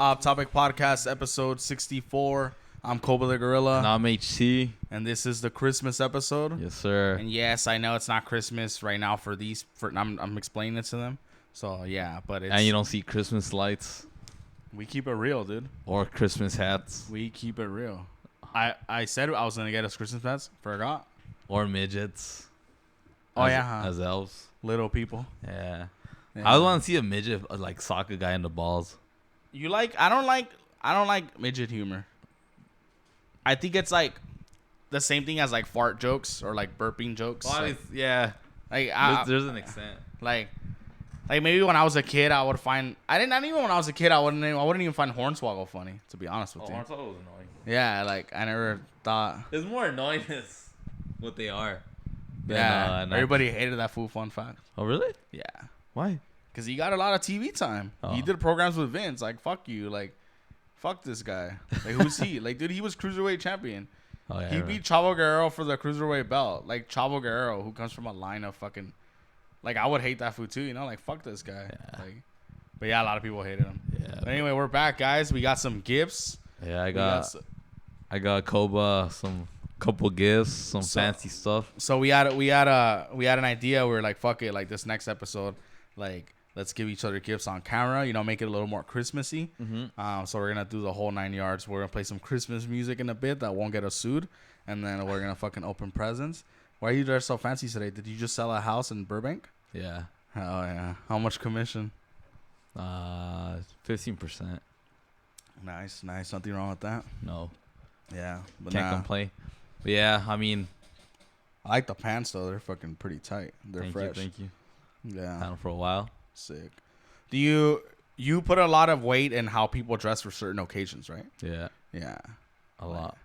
Off Topic Podcast, episode 64. I'm Koba the Gorilla. And I'm HT. And this is the Christmas episode. Yes, sir. And yes, I know it's not Christmas right now for these. I'm explaining it to them. So, yeah, but it's... And you don't see Christmas lights. We keep it real, dude. Or Christmas hats. We keep it real. I said I was going to get us Christmas hats. Forgot. Or midgets. Oh, yeah. As elves. Little people. Yeah. Yeah. I want to see a midget, like, sock a guy in the balls. You like... I don't like midget humor. I think it's like the same thing as like fart jokes or like burping jokes. Well, like, yeah. Like there's an extent. Like maybe when I was a kid, I would find not even when I was a kid, I wouldn't even find Hornswoggle funny. To be honest with you. Hornswoggle was annoying. Yeah, like I never thought. It's more annoying as what they are. Yeah, everybody hated that fool. Fun fact. Oh really? Yeah. Why? Because he got a lot of TV time. Oh. He did programs with Vince. Like fuck you. Like fuck this guy. Like who's he? Like dude, he was cruiserweight champion. Oh, yeah, He beat Chavo Guerrero for the cruiserweight belt. Like Chavo Guerrero, who comes from a line of fucking, like I would hate that food too. You know, like fuck this guy. Yeah. Like, but yeah, a lot of people hated him. Yeah. But anyway, we're back, guys. We got some gifts. Yeah, I got Koba some couple gifts, some fancy stuff. So we had an idea. We were like, fuck it, like this next episode, like let's give each other gifts on camera. You know, make it a little more Christmassy. Mm-hmm. So we're gonna do the whole 9 yards. We're gonna play some Christmas music in a bit that won't get us sued, and then we're gonna fucking open presents. Why are you dressed so fancy today? Did you just sell a house in Burbank? Yeah. Oh yeah. How much commission? 15%. Nice. Nothing wrong with that. No. Yeah. But Can't complain. But yeah, I mean, I like the pants though. They're fucking pretty tight. They're fresh. Thank you. Yeah. Had them for a while. Sick. Do you put a lot of weight in how people dress for certain occasions, right? Yeah. Yeah. A lot.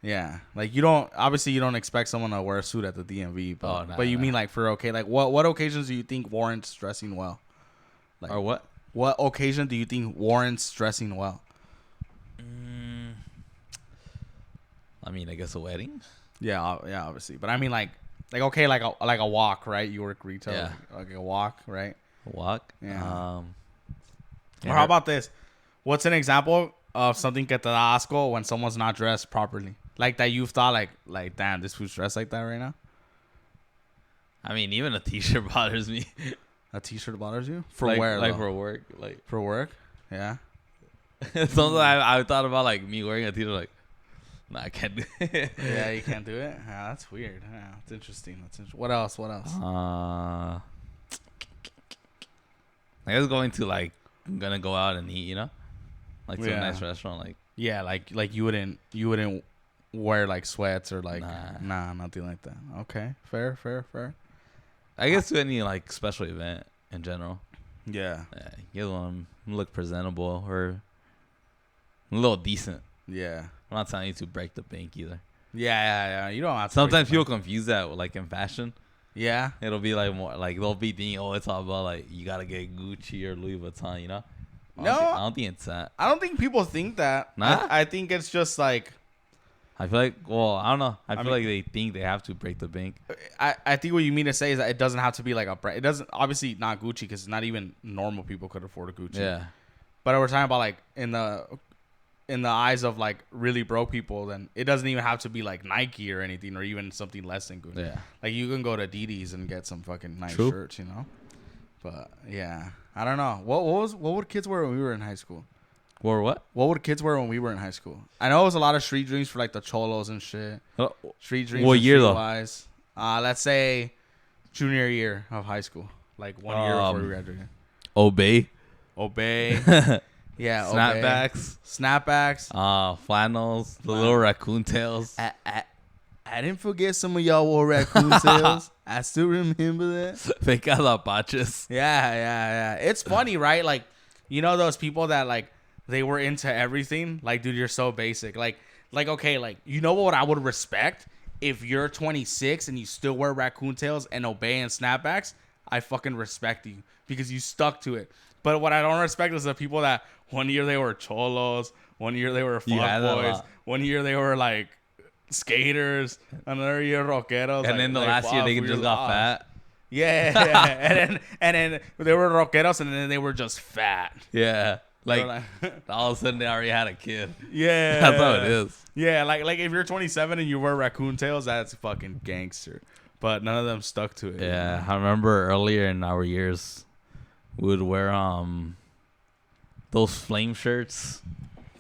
Yeah. Like you don't expect someone to wear a suit at the DMV, but you mean like for what occasions do you think warrants dressing well? Like, or what? What occasion do you think warrants dressing well? I mean, I guess a wedding. Yeah, obviously. But I mean, like a walk, right? You work retail, Yeah. like a walk, right? A walk. Yeah. Yeah. Or how about this? What's an example of something que te da asco when someone's not dressed properly? Like that you've thought like damn, this food's dressed like that right now? I mean, even a t-shirt bothers me. A t-shirt bothers you? For like, where? Like though? for work. Like For work? Yeah. sometimes I thought about like me wearing a t-shirt. Like, nah, I can't do it. Yeah, you can't do it. Yeah, that's weird. Yeah, it's interesting. What else? I was going to like, I'm gonna go out and eat, you know, like to a Yeah. nice restaurant, like. Yeah, like you wouldn't wear like sweats or like Nah. nothing like that. Okay, fair. I guess to any like special event in general. Yeah. You want to look presentable or a little decent. Yeah. I'm not telling you to break the bank either. Yeah. You don't have to. Sometimes people confuse that with, like in fashion. Yeah. It'll be like more like they'll be thinking, oh, it's all about like you gotta get Gucci or Louis Vuitton, you know? I don't think it's that. I don't think people think that. Nah? I think it's just like. I feel like, well, I don't know. I feel like they think they have to break the bank. I think what you mean to say is that it doesn't have to be like a brand. It doesn't, obviously not Gucci, because not even normal people could afford a Gucci. Yeah. But we're talking about like in the eyes of like really broke people, then it doesn't even have to be like Nike or anything, or even something less than Gucci. Yeah. Like you can go to Diddy's and get some fucking nice True. shirts, you know. But yeah, I don't know. What would kids wear when we were in high school? Or what? What would kids wear when we were in high school? I know it was a lot of street dreams for like the cholos and shit. Oh, Street dreams. what year though? Wise. Let's say junior year of high school, like 1 year before we graduated. Obey. Yeah. Snapbacks. Flannels. The little raccoon tails. I didn't forget some of y'all wore raccoon tails. I still remember that. Fake alapaches. Yeah. It's funny, right? Like, you know those people that like they were into everything. Like, dude, you're so basic. Like okay, like you know what I would respect if you're 26 and you still wear raccoon tails and obey and snapbacks. I fucking respect you because you stuck to it. But what I don't respect is the people that 1 year they were cholos, 1 year they were fuckboys, 1 year they were like skaters, another year rockeros, and then the last year they just got fat. Yeah. and then they were rockeros, and then they were just fat. Yeah. Like all of a sudden they already had a kid. Yeah, That's how it is. Yeah, like if you're 27 and you wear raccoon tails, that's fucking gangster. But none of them stuck to it. Yeah, I remember earlier in our years, we would wear those flame shirts.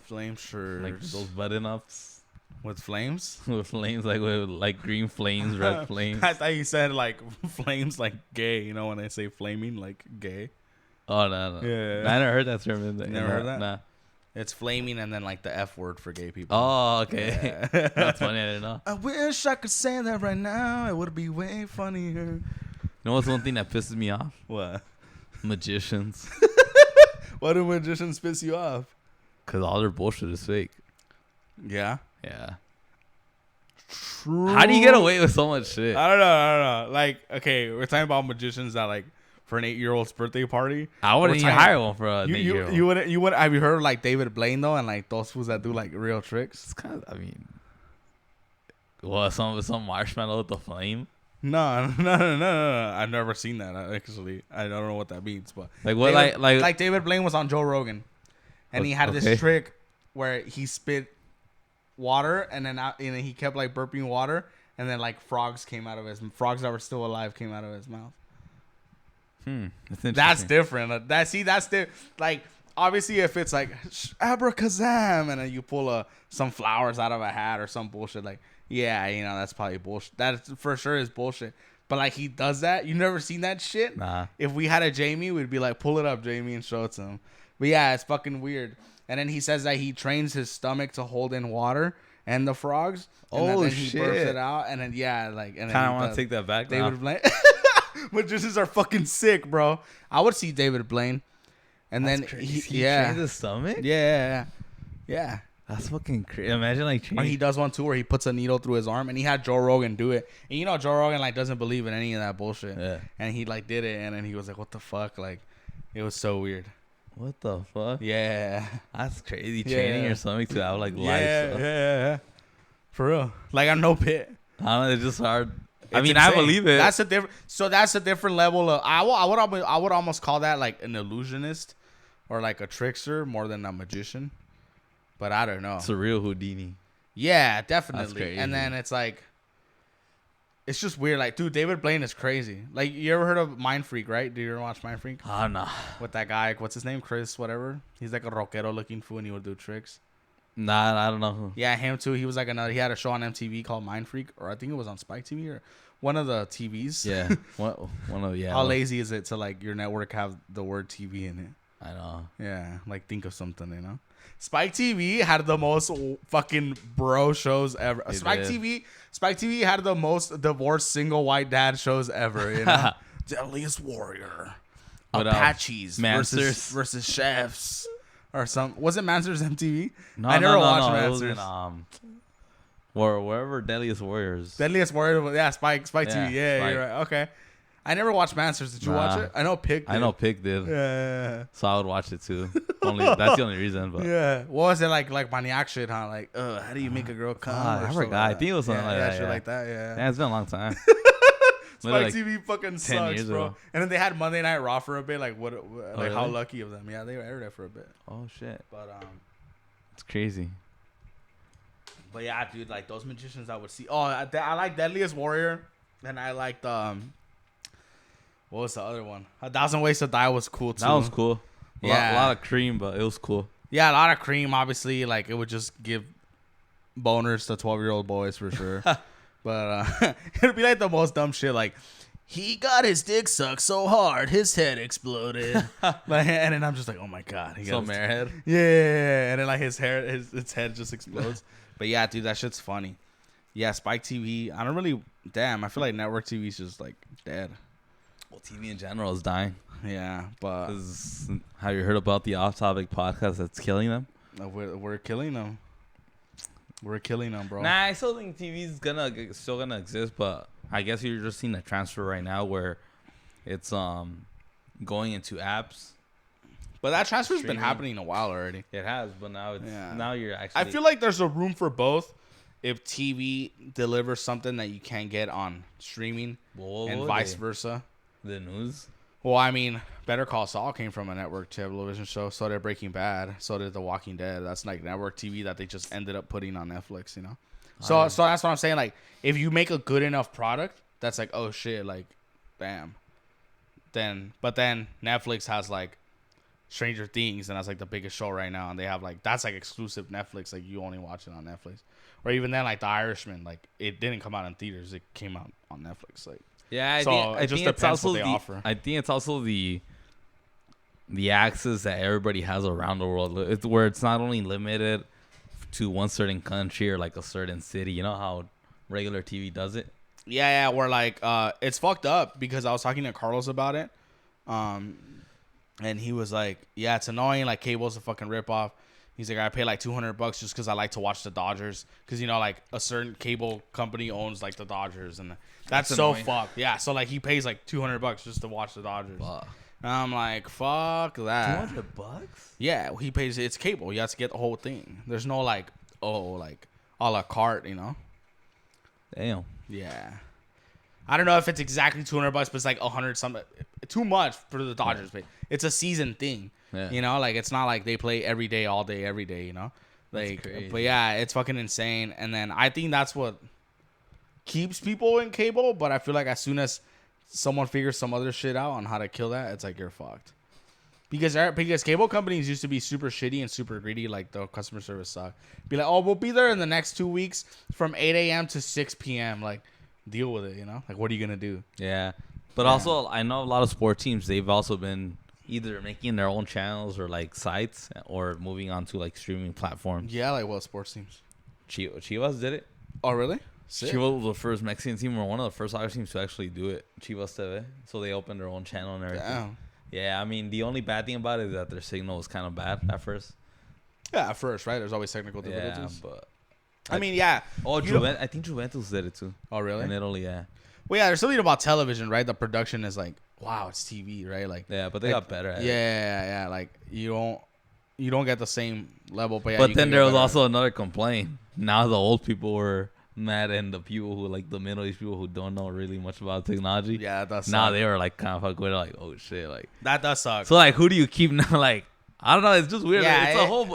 Flame shirts. Like those button ups. With flames? With flames, like with like green flames, red flames. I thought you said like flames like gay, you know, when they say flaming, like gay. Oh, no. Yeah. I never heard that term. Never heard that? Nah. It's flaming and then like the F word for gay people. Oh, okay. Yeah. That's funny. I didn't know. I wish I could say that right now. It would be way funnier. You know what's one thing that pisses me off? What? Magicians. Why do magicians piss you off? Because all their bullshit is fake. Yeah. Yeah. True. How do you get away with so much shit? I don't know. Like, okay, we're talking about magicians that like for an 8-year-old's birthday party. I wouldn't even hire one for a you wouldn't have you heard of like David Blaine though, and like those fools that do like real tricks? It's kind of, I mean, what, some marshmallow with the flame? No. I've never seen that actually. I don't know what that means, but Like what? David, like David Blaine was on Joe Rogan, and he had this trick where he spit water and then he kept like burping water, and then like frogs that were still alive came out of his mouth. That's different. That's like obviously if it's like abracazam and then you pull some flowers out of a hat or some bullshit, like yeah, you know, that's probably bullshit. That for sure is bullshit. But like he does that. You never seen that shit? Nah. If we had a Jamie, we'd be like, pull it up, Jamie, and show it to him. But yeah, it's fucking weird. And then he says that he trains his stomach to hold in water and the frogs. And then he burps it out. And then kind of want to take that back. David Blaine. Magicians are fucking sick, bro. I would see David Blaine. And That's then crazy. he trains his stomach? Yeah. That's fucking crazy. Imagine like Or he does one too where he puts a needle through his arm, and he had Joe Rogan do it. And you know Joe Rogan like doesn't believe in any of that bullshit. Yeah. And he like did it, and then he was like, "What the fuck?" Like, it was so weird. What the fuck? Yeah. That's crazy. Training your stomach to have like life. Yeah. For real. Like I'm no pit. I don't know. It's just hard. It's I mean, insane. I believe it. That's a different level of. I would almost call that like an illusionist, or like a trickster more than a magician. But I don't know. It's a real Houdini. Yeah, definitely. That's crazy. And then it's like, it's just weird. Like, dude, David Blaine is crazy. Like, you ever heard of Mind Freak, right? Did you ever watch Mind Freak? Oh, no. With that guy, what's his name? Chris, whatever. He's like a rockero looking fool, and he would do tricks. Nah, I don't know who. Yeah, him too. He was like he had a show on MTV called Mind Freak, or I think it was on Spike TV or one of the TVs. Yeah. one of, yeah. How lazy is it to like your network have the word TV in it? I know. Yeah, like think of something, you know. Spike TV had the most fucking bro shows ever. Spike TV had the most divorced single white dad shows ever. You know, Deadliest Warrior, What Apaches versus chefs, or some. Was it Masters MTV? No, I never watched Masters. Masters. It was wherever Deadliest Warriors. Deadliest Warrior, yeah, Spike TV. Yeah, Spike. you're right. Okay. I never watched Masters. Did you watch it? I know Pig did. I know Pig did. Yeah. So I would watch it too. That's the only reason. But yeah. What was it like maniac shit, huh? Like, how do you make a girl come? I forgot. I think it was something like that. Shit like that, Yeah, it's been a long time. Spike like TV fucking sucks, bro. ago. And then they had Monday Night Raw for a bit. Like, what? Like, how really? lucky of them. Yeah, they were aired it for a bit. Oh shit. But It's crazy. But yeah, dude, like those magicians I would see. Oh, I like Deadliest Warrior, and I liked what was the other one? 1,000 Ways to Die was cool too. That was cool. Yeah, a lot of cream, but it was cool. Yeah, a lot of cream. Obviously, like it would just give boners to 12-year-old boys for sure. But it'd be like the most dumb shit. Like he got his dick sucked so hard, his head exploded. Like, and then I'm just like, oh my god, he got Marehead. Yeah, and then like his head just explodes. But yeah, dude, that shit's funny. Yeah, Spike TV. I don't really. Damn, I feel like network TV's just like dead. Well, TV in general is dying. Yeah, but have you heard about the off-topic podcast that's killing them? We're killing them. We're killing them, bro. Nah, I still think TV's still gonna exist, but I guess you're just seeing a transfer right now where it's going into apps. But that transfer's been happening a while already. It has, but now now you're actually. I feel like there's a room for both. If TV delivers something that you can't get on streaming, and vice versa. The news. Well, I mean, Better Call Saul came from a network television show. So did Breaking Bad. So did The Walking Dead. That's like network TV that they just ended up putting on Netflix, you know? So that's what I'm saying. Like, if you make a good enough product, that's like, oh shit, like, damn. But then Netflix has like Stranger Things, and that's like the biggest show right now. And they have like, that's like exclusive Netflix. Like, you only watch it on Netflix. Or even then, like The Irishman, like it didn't come out in theaters. It came out on Netflix. Like, yeah, I think it's also I think it's also the access that everybody has around the world. It's where it's not only limited to one certain country or like a certain city. You know how regular TV does it? Yeah, where like it's fucked up because I was talking to Carlos about it. And he was like, yeah, it's annoying. Like, cable's a fucking ripoff. He's like, I pay like $200 just because I like to watch the Dodgers. Because, you know, like a certain cable company owns like the Dodgers. And that's so fucked. Yeah. So like he pays like $200 just to watch the Dodgers. Wow. And I'm like, fuck that. $200? Yeah. He pays. It's cable. You have to get the whole thing. There's no like, like a la carte, you know? Damn. Yeah. I don't know if it's exactly $200, but it's like 100 something. Too much for the Dodgers, but it's a season thing. Yeah. You know, like it's not like they play every day, all day, every day. You know, like, but yeah, it's fucking insane. And then I think that's what keeps people in cable. But I feel like as soon as someone figures some other shit out on how to kill that, it's like you're fucked. Because cable companies used to be super shitty and super greedy. Like the customer service sucked. Be like, oh, we'll be there in the next 2 weeks from 8 a.m. to 6 p.m. Like, deal with it. You know, like what are you gonna do? Yeah. But also, I know a lot of sport teams, they've also been either making their own channels or, like, sites or moving on to, like, streaming platforms. Yeah, like what sports teams? Chivas did it. Oh, really? Sick. Chivas was the first Mexican team or one of the first other teams to actually do it. Chivas TV. So they opened their own channel and everything. Damn. Yeah, I mean, the only bad thing about it is that their signal was kind of bad at first. Yeah, at first, right? There's always technical difficulties. Yeah, but... I mean, yeah. Oh, I think Juventus did it, too. Oh, really? In Italy, yeah. Well, yeah, there's something about television, right? The production is like, wow, it's TV, right? Like, yeah, but they got better at it. Yeah. Like you don't get the same level, but yeah. But then there was also another complaint. Now the old people were mad, and the people who like the middle-aged people who don't know really much about technology. Yeah, that's now they were like kind of fuck with it, like, oh shit, like that does suck. So like, who do you keep now? Like, I don't know. It's just weird. Yeah,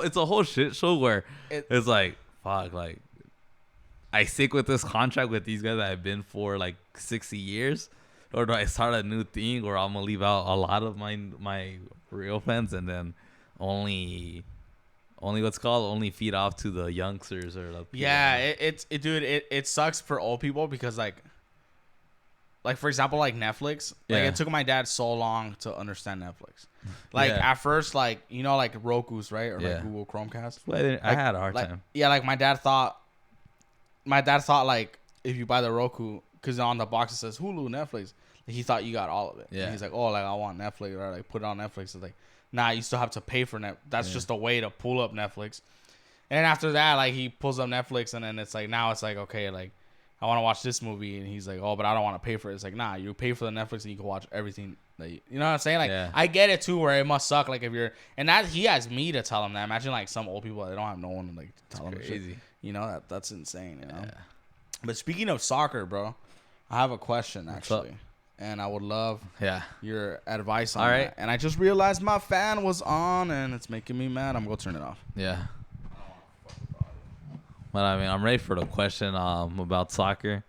it's a whole shit show where it's like, fuck, like. I stick with this contract with these guys that I've been for like 60 years, or do I start a new thing where I'm gonna leave out a lot of my real fans and then only feed off to the youngsters or the people. Yeah, it sucks for old people because like for example, like Netflix, like it took my dad so long to understand Netflix. Like at first, like, you know, like Roku's, right, or like Google Chromecast. Well, I had a hard time. Yeah, like my dad thought like if you buy the Roku, because on the box it says Hulu, Netflix, he thought you got all of it. Yeah. And he's like, oh, like I want Netflix, or like put it on Netflix. It's like, nah, you still have to pay for Netflix. That's just a way to pull up Netflix. And then after that, like he pulls up Netflix, and then it's like, now it's like, okay, like I want to watch this movie, and he's like, oh, but I don't want to pay for it. It's like, nah, you pay for the Netflix and you can watch everything. That you know what I'm saying? Like, I get it too, where it must suck. Like if you're, and that he has me to tell him that. Imagine like some old people, they don't have no one to like tell them. Crazy. Shit. You know, that's insane. You know. Yeah. But speaking of soccer, bro, I have a question actually, and I would love your advice on that. And I just realized my fan was on, and it's making me mad. I'm gonna turn it off. Yeah. But I mean, I'm ready for the question about soccer.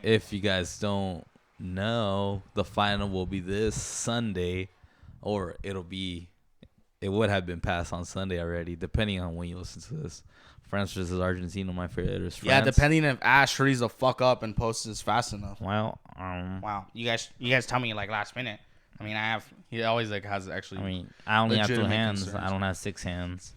If you guys don't know, the final will be this Sunday, or it would have been passed on Sunday already, depending on when you listen to this. France versus Argentina, my favorite is France. Yeah, depending if Ash hurries the fuck up and posts this fast enough. Well, wow. You guys tell me like last minute. I mean, he always like has actually. I mean, I only have 2 hands. Concerns. I don't have 6 hands.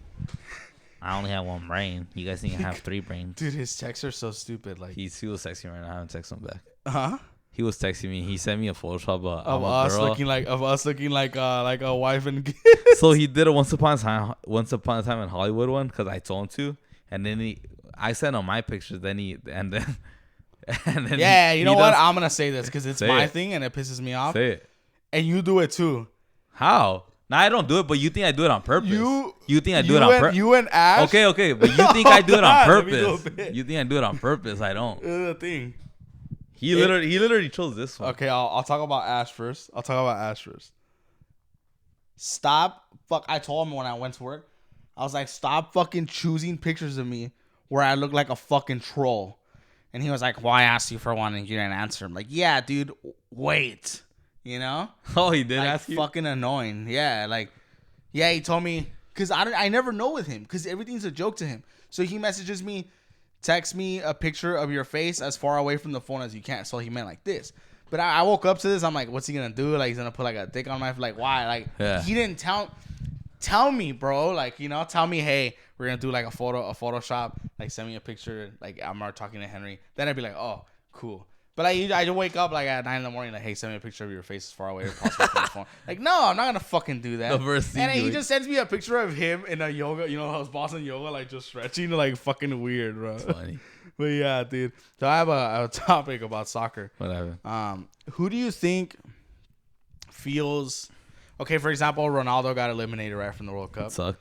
I only have 1 brain. You guys need to have 3 brains. Dude, his texts are so stupid. Like he was texting right now. I haven't texted him back. Huh? He was texting me. He sent me a Photoshop of us looking like a wife and kids. So he did a once upon a time in Hollywood one because I told him to. And then I sent him my pictures. Then you know what? I'm gonna say this because it's my thing and it pisses me off. Say it. And you do it too. How? No, I don't do it. But you think I do it on purpose? You think I do it on purpose? You and Ash. Okay. But you think I do it on purpose? You think I do it on purpose? I don't. The thing. He literally chose this one. Okay, I'll talk about Ash first. Stop. Fuck. I told him when I went to work, I was like, stop fucking choosing pictures of me where I look like a fucking troll. And he was like, well, I asked you for one and you didn't answer. I'm like, yeah, dude, wait. You know? Oh, he did like, ask you? Fucking annoying. Yeah, like, yeah, he told me, because I never know with him, because everything's a joke to him. So he messages me, text me a picture of your face as far away from the phone as you can. So he meant like this. But I woke up to this. I'm like, what's he going to do? Like, he's going to put like a dick on my, like, why? Like, He didn't tell me, bro. Like, you know, tell me, hey, we're going to do like a Photoshop. Like, send me a picture. Like, I'm already talking to Henry. Then I'd be like, oh, cool. But I just wake up like at 9 in the morning, like, hey, send me a picture of your face as far away as possible from the phone. Like, no, I'm not gonna fucking do that. And he just sends me a picture of him in a yoga, you know, how Boston yoga, like just stretching, like fucking weird, bro. That's funny. But yeah, dude. So I have a topic about soccer. Whatever. Who do you think feels okay? For example, Ronaldo got eliminated right from the World Cup. Suck.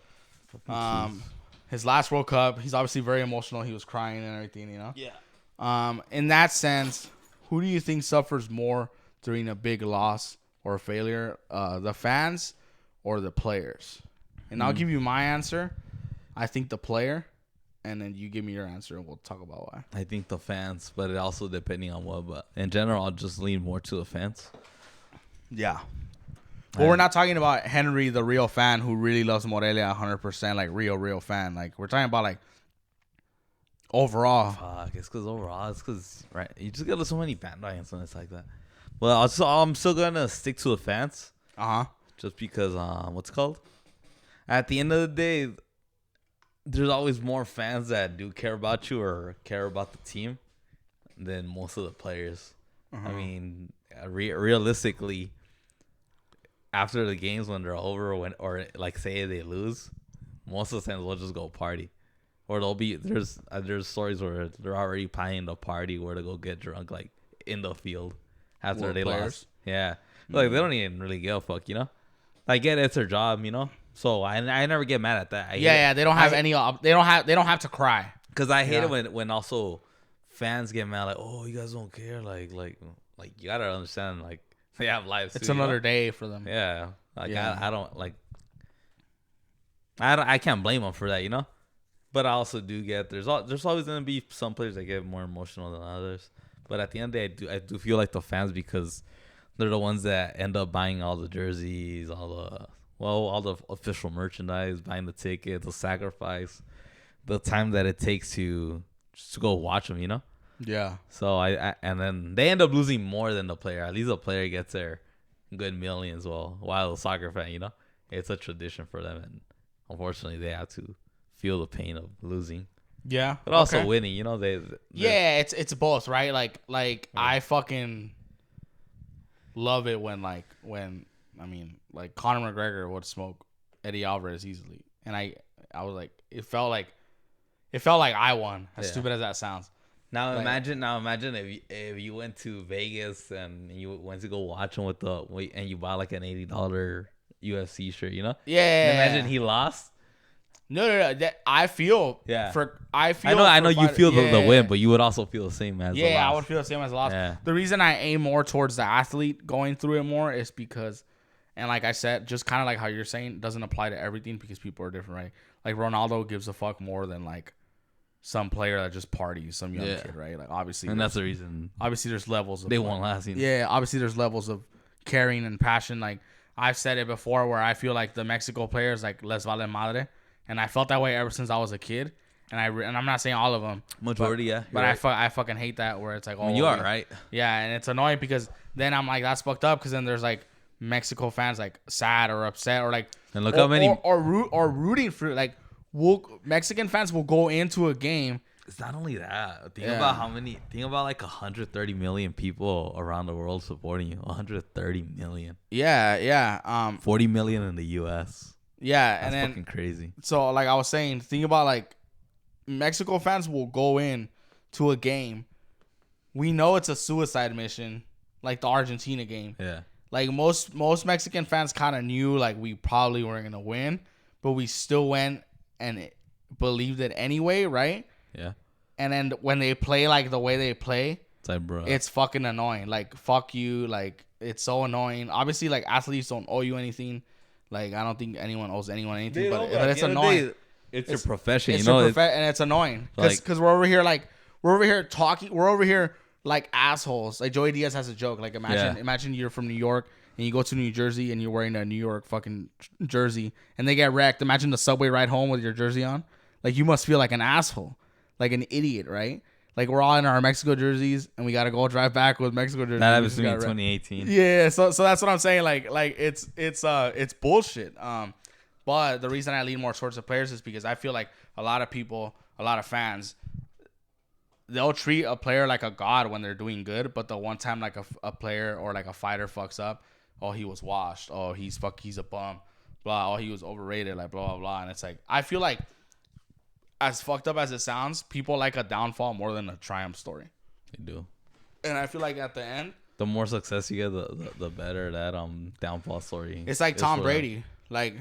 His last World Cup, he's obviously very emotional. He was crying and everything, you know. Yeah. In that sense, who do you think suffers more during a big loss or failure? The fans or the players? And I'll give you my answer. I think the player. And then you give me your answer and we'll talk about why. I think the fans, but it also depending on what. But in general, I'll just lean more to the fans. Yeah. Well, we're not talking about Henry, the real fan who really loves Morelia 100%, like real fan. Like, we're talking about like overall. Fuck, it's because right, you just get so many bandwagons when it's like that. Well, I'm still gonna stick to the fans. Just because what's it called? At the end of the day, there's always more fans that do care about you or care about the team than most of the players. I mean, realistically, after the games when they're over, or like say they lose, most of the fans will just go party. Or there's stories where they're already planning the party where to go get drunk like in the field after they lost. Yeah, like they don't even really give a fuck, you know. I get it's their job, you know. So I never get mad at that. They don't have they don't have to cry. Because I hate it when also fans get mad like, oh, you guys don't care, like you gotta understand, like they have lives. It's another day for them. Yeah, like I don't like. I can't blame them for that, you know. But I also do get there's always gonna be some players that get more emotional than others. But at the end of the day, I do feel like the fans, because they're the ones that end up buying all the jerseys, all the official merchandise, buying the tickets, the sacrifice, the time that it takes to go watch them, you know? Yeah. So and then they end up losing more than the player. At least the player gets their good millions. While the soccer fan, you know, it's a tradition for them, and unfortunately, they have to feel the pain of losing. Yeah. But also winning, you know, it's both, right? Like I fucking love it when Conor McGregor would smoke Eddie Alvarez easily. And I was like, it felt like I won. As stupid as that sounds. Now imagine if you went to Vegas and you went to go watch him and you bought like an $80 UFC shirt, you know? Yeah. And imagine he lost. No. I feel. Yeah. I know you feel the win, but you would also feel the same as the loss. Yeah, I would feel the same as the loss. Yeah. The reason I aim more towards the athlete going through it more is because, and like I said, just kind of like how you're saying, doesn't apply to everything because people are different, right? Like Ronaldo gives a fuck more than like some player that just parties, some young kid, right? Like obviously, and that's the reason. Obviously, there's levels of they won't last. You know? Yeah, obviously, there's levels of caring and passion. Like I've said it before, where I feel like the Mexico players like les vale madre, and I felt that way ever since I was a kid. And I'm not saying all of them, majority, but I fucking hate that where it's like, oh, you are right. Yeah, and it's annoying because then I'm like, that's fucked up because then there's like Mexico fans like sad or upset or like, and look how many or rooting for like. Mexican fans will go into a game. It's not only that. Think about like 130 million people around the world supporting you. 130 million. Yeah. 40 million in the US. Yeah, that's and then fucking crazy. So like I was saying, think about like Mexico fans will go in to a game. We know it's a suicide mission, like the Argentina game. Yeah. Like most Mexican fans kind of knew like we probably weren't gonna win, but we still went and believed it anyway, right? Yeah. And then when they play like the way they play, It's like, bro. It's fucking annoying. Like, fuck you. Like, it's so annoying. Obviously, like, athletes don't owe you anything. Like, I don't think anyone owes anyone anything. But it's annoying. It's your profession, it's you know. And it's annoying because we're over here talking. We're over here like assholes. Like Joey Diaz has a joke. Like imagine you're from New York and you go to New Jersey and you're wearing a New York fucking jersey and they get wrecked. Imagine the subway ride home with your jersey on. Like you must feel like an asshole, like an idiot, right? Like we're all in our Mexico jerseys and we gotta go drive back with Mexico jerseys. That happens to me in 2018. Yeah, so that's what I'm saying. Like it's bullshit. But the reason I lean more towards the players is because I feel like a lot of people, a lot of fans, they'll treat a player like a god when they're doing good, but the one time like a player or like a fighter fucks up, oh, he was washed, oh, he's a bum, blah, oh, he was overrated, like blah blah blah. And it's like I feel like as fucked up as it sounds, people like a downfall more than a triumph story. They do. And I feel like at the end, the more success you get, the better that downfall story. It's like Tom Brady. Like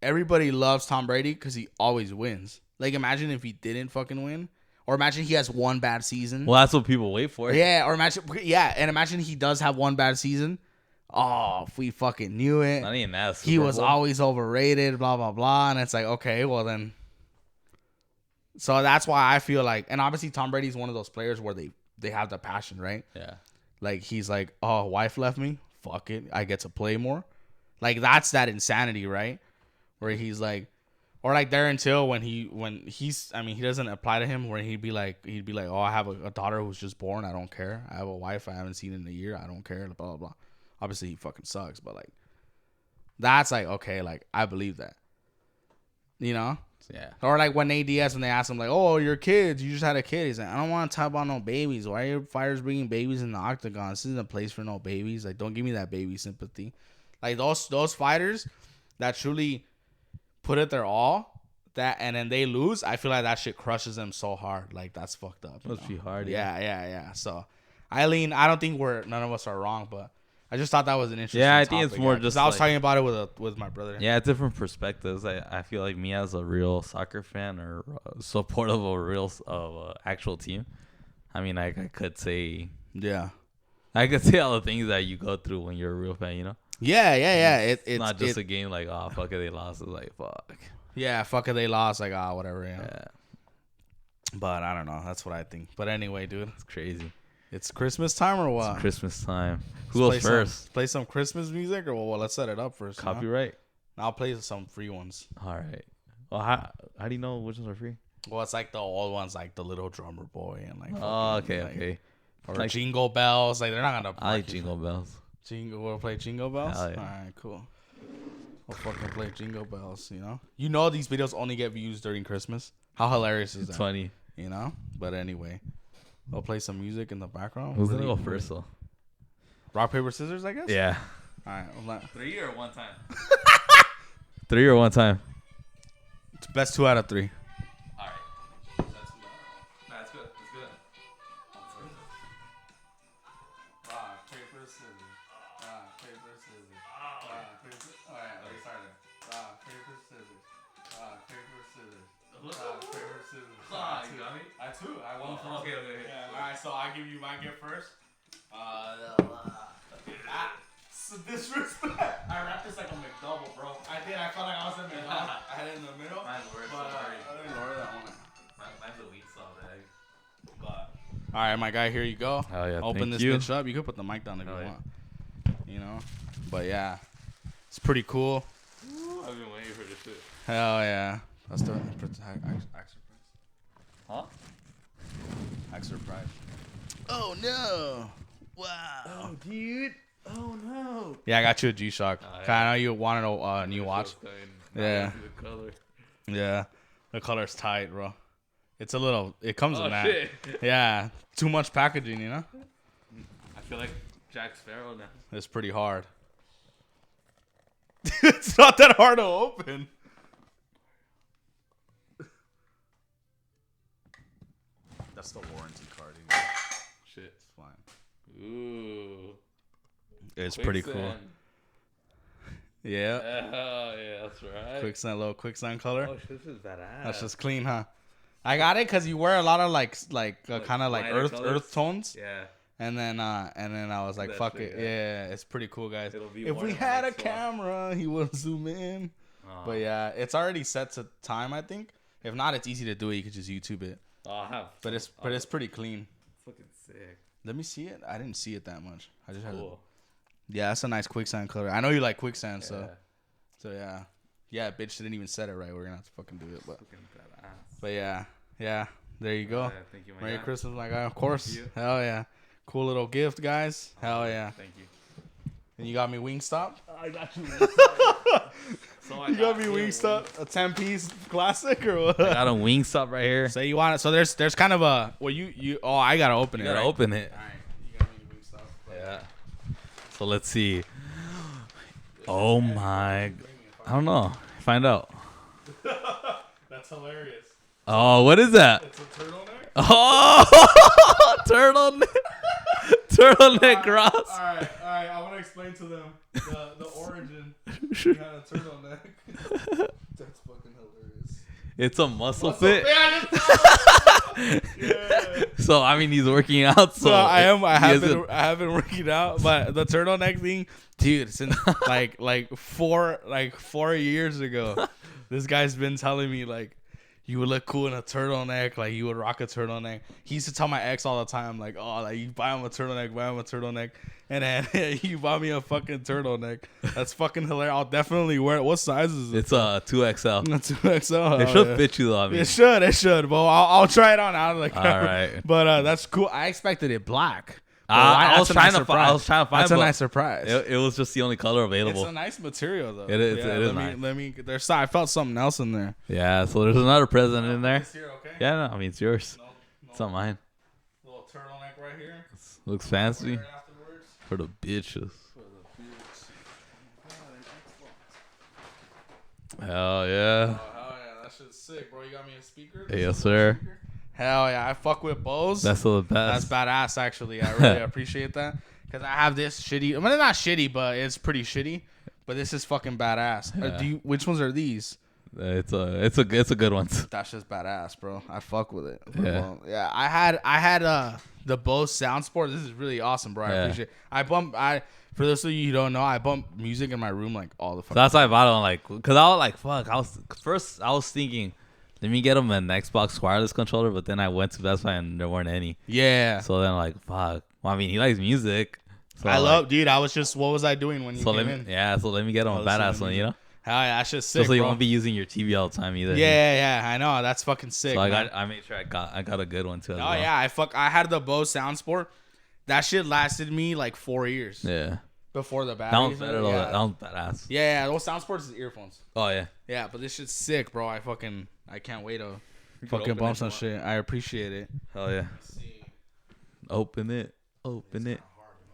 everybody loves Tom Brady because he always wins. Like imagine if he didn't fucking win. Or imagine he has one bad season. Well, that's what people wait for. Yeah, and imagine he does have one bad season. Oh, if we fucking knew it. Not even that. He was always overrated, blah, blah, blah. And it's like, okay, well then. So that's why I feel like, and obviously Tom Brady's one of those players where they have the passion, right? Yeah. Like he's like, oh, wife left me. Fuck it. I get to play more. Like that's that insanity, right? Where he's like, or like Darren Till when he's I mean he doesn't apply to him where he'd be like oh, I have a daughter who's just born, I don't care. I have a wife I haven't seen in a year, I don't care, blah blah blah. Obviously he fucking sucks, but like that's like okay, like I believe that, you know. Yeah. Or like when Nate Diaz, when they ask him like, oh, your kids, you just had a kid, he's like, I don't want to talk about no babies. Why are your fighters bringing babies in the octagon? This isn't a place for no babies. Like don't give me that baby sympathy. Like those fighters that truly put it their all, that and then they lose, I feel like that shit crushes them so hard. Like that's fucked up. Must be hard. Yeah. So I don't think none of us are wrong, but I just thought that was an interesting I topic. think it's more just I was talking about it with my brother. Yeah, different perspectives. I feel like me as a real soccer fan or supportive of a actual team, I mean I could say I could say all the things that you go through when you're a real fan, you know. Yeah. It's not just a game like, oh, fuck it, they lost. It's like, fuck. Yeah, fuck it, they lost. Like, oh, whatever. Yeah. But I don't know. That's what I think. But anyway, dude. It's crazy. It's Christmas time or what? It's Christmas time. Who goes first? Play some Christmas music or what? Well, let's set it up first. Copyright? I'll play some free ones. All right. Well, how do you know which ones are free? Well, it's like the old ones, like the Little Drummer Boy and like. Oh, okay. Or like Jingle Bells. Like they're not gonna. I like Jingle Bells. We'll play Jingle Bells? Hell yeah. All right, cool. We'll fucking play Jingle Bells, you know? You know these videos only get views during Christmas? How hilarious is that? It's funny. You know? But anyway, we'll play some music in the background. Who's going to go first, though? Rock, paper, scissors, I guess? Yeah. All right. 3 or 1 time? 3 or 1 time? It's best 2 out of 3. All right. That's good. That's good. Rock, paper, scissors. Rock, paper, scissors. Rock, paper. All right, let's start it. Rock, paper, scissors. Rock, paper, scissors. Rock, paper, scissors. You got me? I too. I won first. Okay. Yeah, all right, so I'll give you my gift first. Disrespect. I wrapped this like a McDouble, bro. I felt like I was in the middle. I had it in the middle. Mine's worse. But I didn't order that one. Mine's a weak sauce egg. But all right, my guy, here you go. Oh yeah. Open this bitch up. You could put the mic down if you want. You know. But yeah, it's pretty cool. Ooh, I've been waiting for this shit. Hell yeah. Let's do it. Act surprise. Huh? Act surprise. Oh no! Wow. Oh dude. Oh no. Yeah, I got you a G-Shock. Yeah. I know you wanted a new watch. Yeah. The color. Yeah. The color's tight, bro. It's a little. It comes in that. Shit. Yeah. Too much packaging, you know. I feel like Jack Sparrow now. It's pretty hard. It's not that hard to open. That's the warranty card. Shit. It's fine. Ooh. It's pretty cool. Yeah. Oh, yeah, that's right. Little quicksand color. Oh, shit, this is badass. That's just clean, huh? I got it because you wear a lot of like kind of like earth tones. Yeah. And then I was like, fuck it. Yeah, it's pretty cool, guys. If we had a camera, he would zoom in. But yeah, it's already set to time, I think. If not, it's easy to do it. You could just YouTube it. But it's pretty clean. Fucking sick. Let me see it. I didn't see it that much. I just had it. Yeah, that's a nice quicksand color. I know you like quicksand, so yeah. Yeah, bitch didn't even set it right. We're gonna have to fucking do it, but yeah. There you go. Thank you, my Merry guy. Christmas, my guy. Of course. Hell yeah. Cool little gift, guys. Hell yeah. Thank you. And you got me Wingstop? I got you. You got me Wingstop? A 10-piece classic or what? I got a Wingstop right here. Say you want it. So there's kind of a I gotta open it. You gotta open it. All right. You got me Wingstop. Yeah. So let's see. Oh my. I don't know. Find out. That's hilarious. Oh, what is that? It's a turtleneck. Oh, turtleneck cross. All right. I want to explain to them the origin behind a turtleneck. That's fucking hilarious. It's a muscle fit. Yeah. So I mean, he's working out. So I have been working out, but the turtleneck thing, dude, since like 4 years ago, this guy's been telling me like, you would look cool in a turtleneck, like you would rock a turtleneck. He used to tell my ex all the time, like, oh, like you buy him a turtleneck, and then you buy me a fucking turtleneck. That's fucking hilarious. I'll definitely wear it. What size is it? It's a 2XL. 2XL. It should fit you though. I mean. It should. But I'll try it on out of the camera. All right. But that's cool. I expected it black. I was trying to find. That's a nice surprise. It was just the only color available. It's a nice material though. It is nice. Let me. I felt something else in there. Yeah. So there's another present in there. It's here, okay? Yeah. No, I mean it's yours. No, it's not mine. Little turtleneck right here. Looks fancy. For the bitches. Hell yeah. Oh, hell yeah. That shit's sick, bro. You got me a speaker? Yes, sir. Hell yeah. I fuck with Bose. That's the best. That's badass, actually. I really appreciate that. Because I have this shitty. I mean, it's not shitty, but it's pretty shitty. But this is fucking badass. Yeah. Which ones are these? It's a good one. That's just badass, bro. I fuck with it. Yeah. Yeah. I had the Bose Sound Sport. This is really awesome, bro. I appreciate it. For those of you who don't know, I bump music in my room like all the fucking So that's why I bought it. Like, cause I was like, fuck. I was thinking, let me get him an Xbox wireless controller, but then I went to Best Buy and there weren't any. Yeah. So then like, fuck. Well, I mean, he likes music. So dude. What was I doing when you came in? Yeah. So let me get him a badass one, you know. Hell yeah, that's just sick, so you bro. won't be using your TV all the time either. Yeah, I know. That's fucking sick. So I made sure I got a good one too. Oh yeah, I had the Bose Sound Sport. That shit lasted me like 4 years. Yeah. Before the battery. That one's better though. That one's badass. Yeah, those Sound Sports is earphones. Oh yeah. Yeah, but this shit's sick, bro. I can't wait to fucking bump some shit. I appreciate it. Hell yeah. Open it.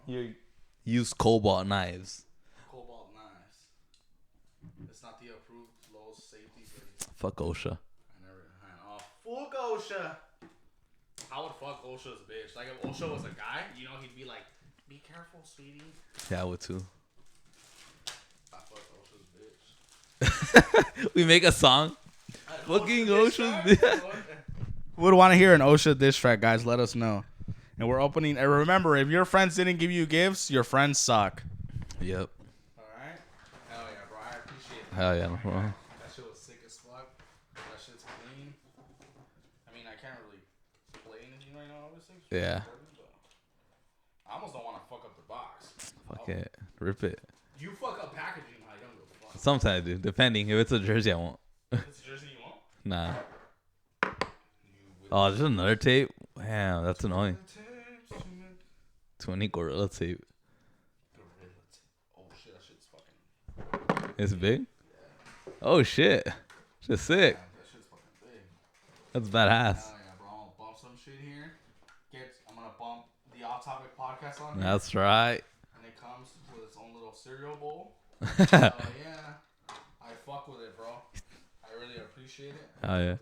Here, use cobalt knives. Cobalt knives. It's not the approved low safety. Fuck OSHA. Fuck OSHA. I would fuck OSHA's bitch. Like if OSHA was a guy, he'd be like, "Be careful, sweetie." Yeah, I would too. I fuck OSHA's bitch. We make a song. Fucking OSHA's bitch. Who would want to hear an OSHA diss track, guys? Let us know. And we're opening. And remember, if your friends didn't give you gifts, your friends suck. Yep. All right. Hell yeah, bro. I appreciate that. Hell yeah, no problem. That shit was sick as fuck. That shit's clean. I mean, I can't really play anything right now, obviously. Yeah. I almost don't want to fuck up the box. Fuck it. Rip it. You fuck up packaging, I don't give a fuck. Sometimes I do. Depending. If it's a jersey, I won't. It's a jersey you want? Nah. Oh, there's another tape? Damn, that's annoying. 20 Gorilla tape. Oh shit, that shit's fucking. It's big? Yeah. Oh shit. Shit's sick. Yeah, that shit's fucking big. That's badass. Oh yeah, bro. I'm gonna bump some shit here. I'm gonna bump the Off Topic podcast on here. That's right. And it comes with its own little cereal bowl. Yeah. I fuck with it, bro. I really appreciate it. Oh yeah.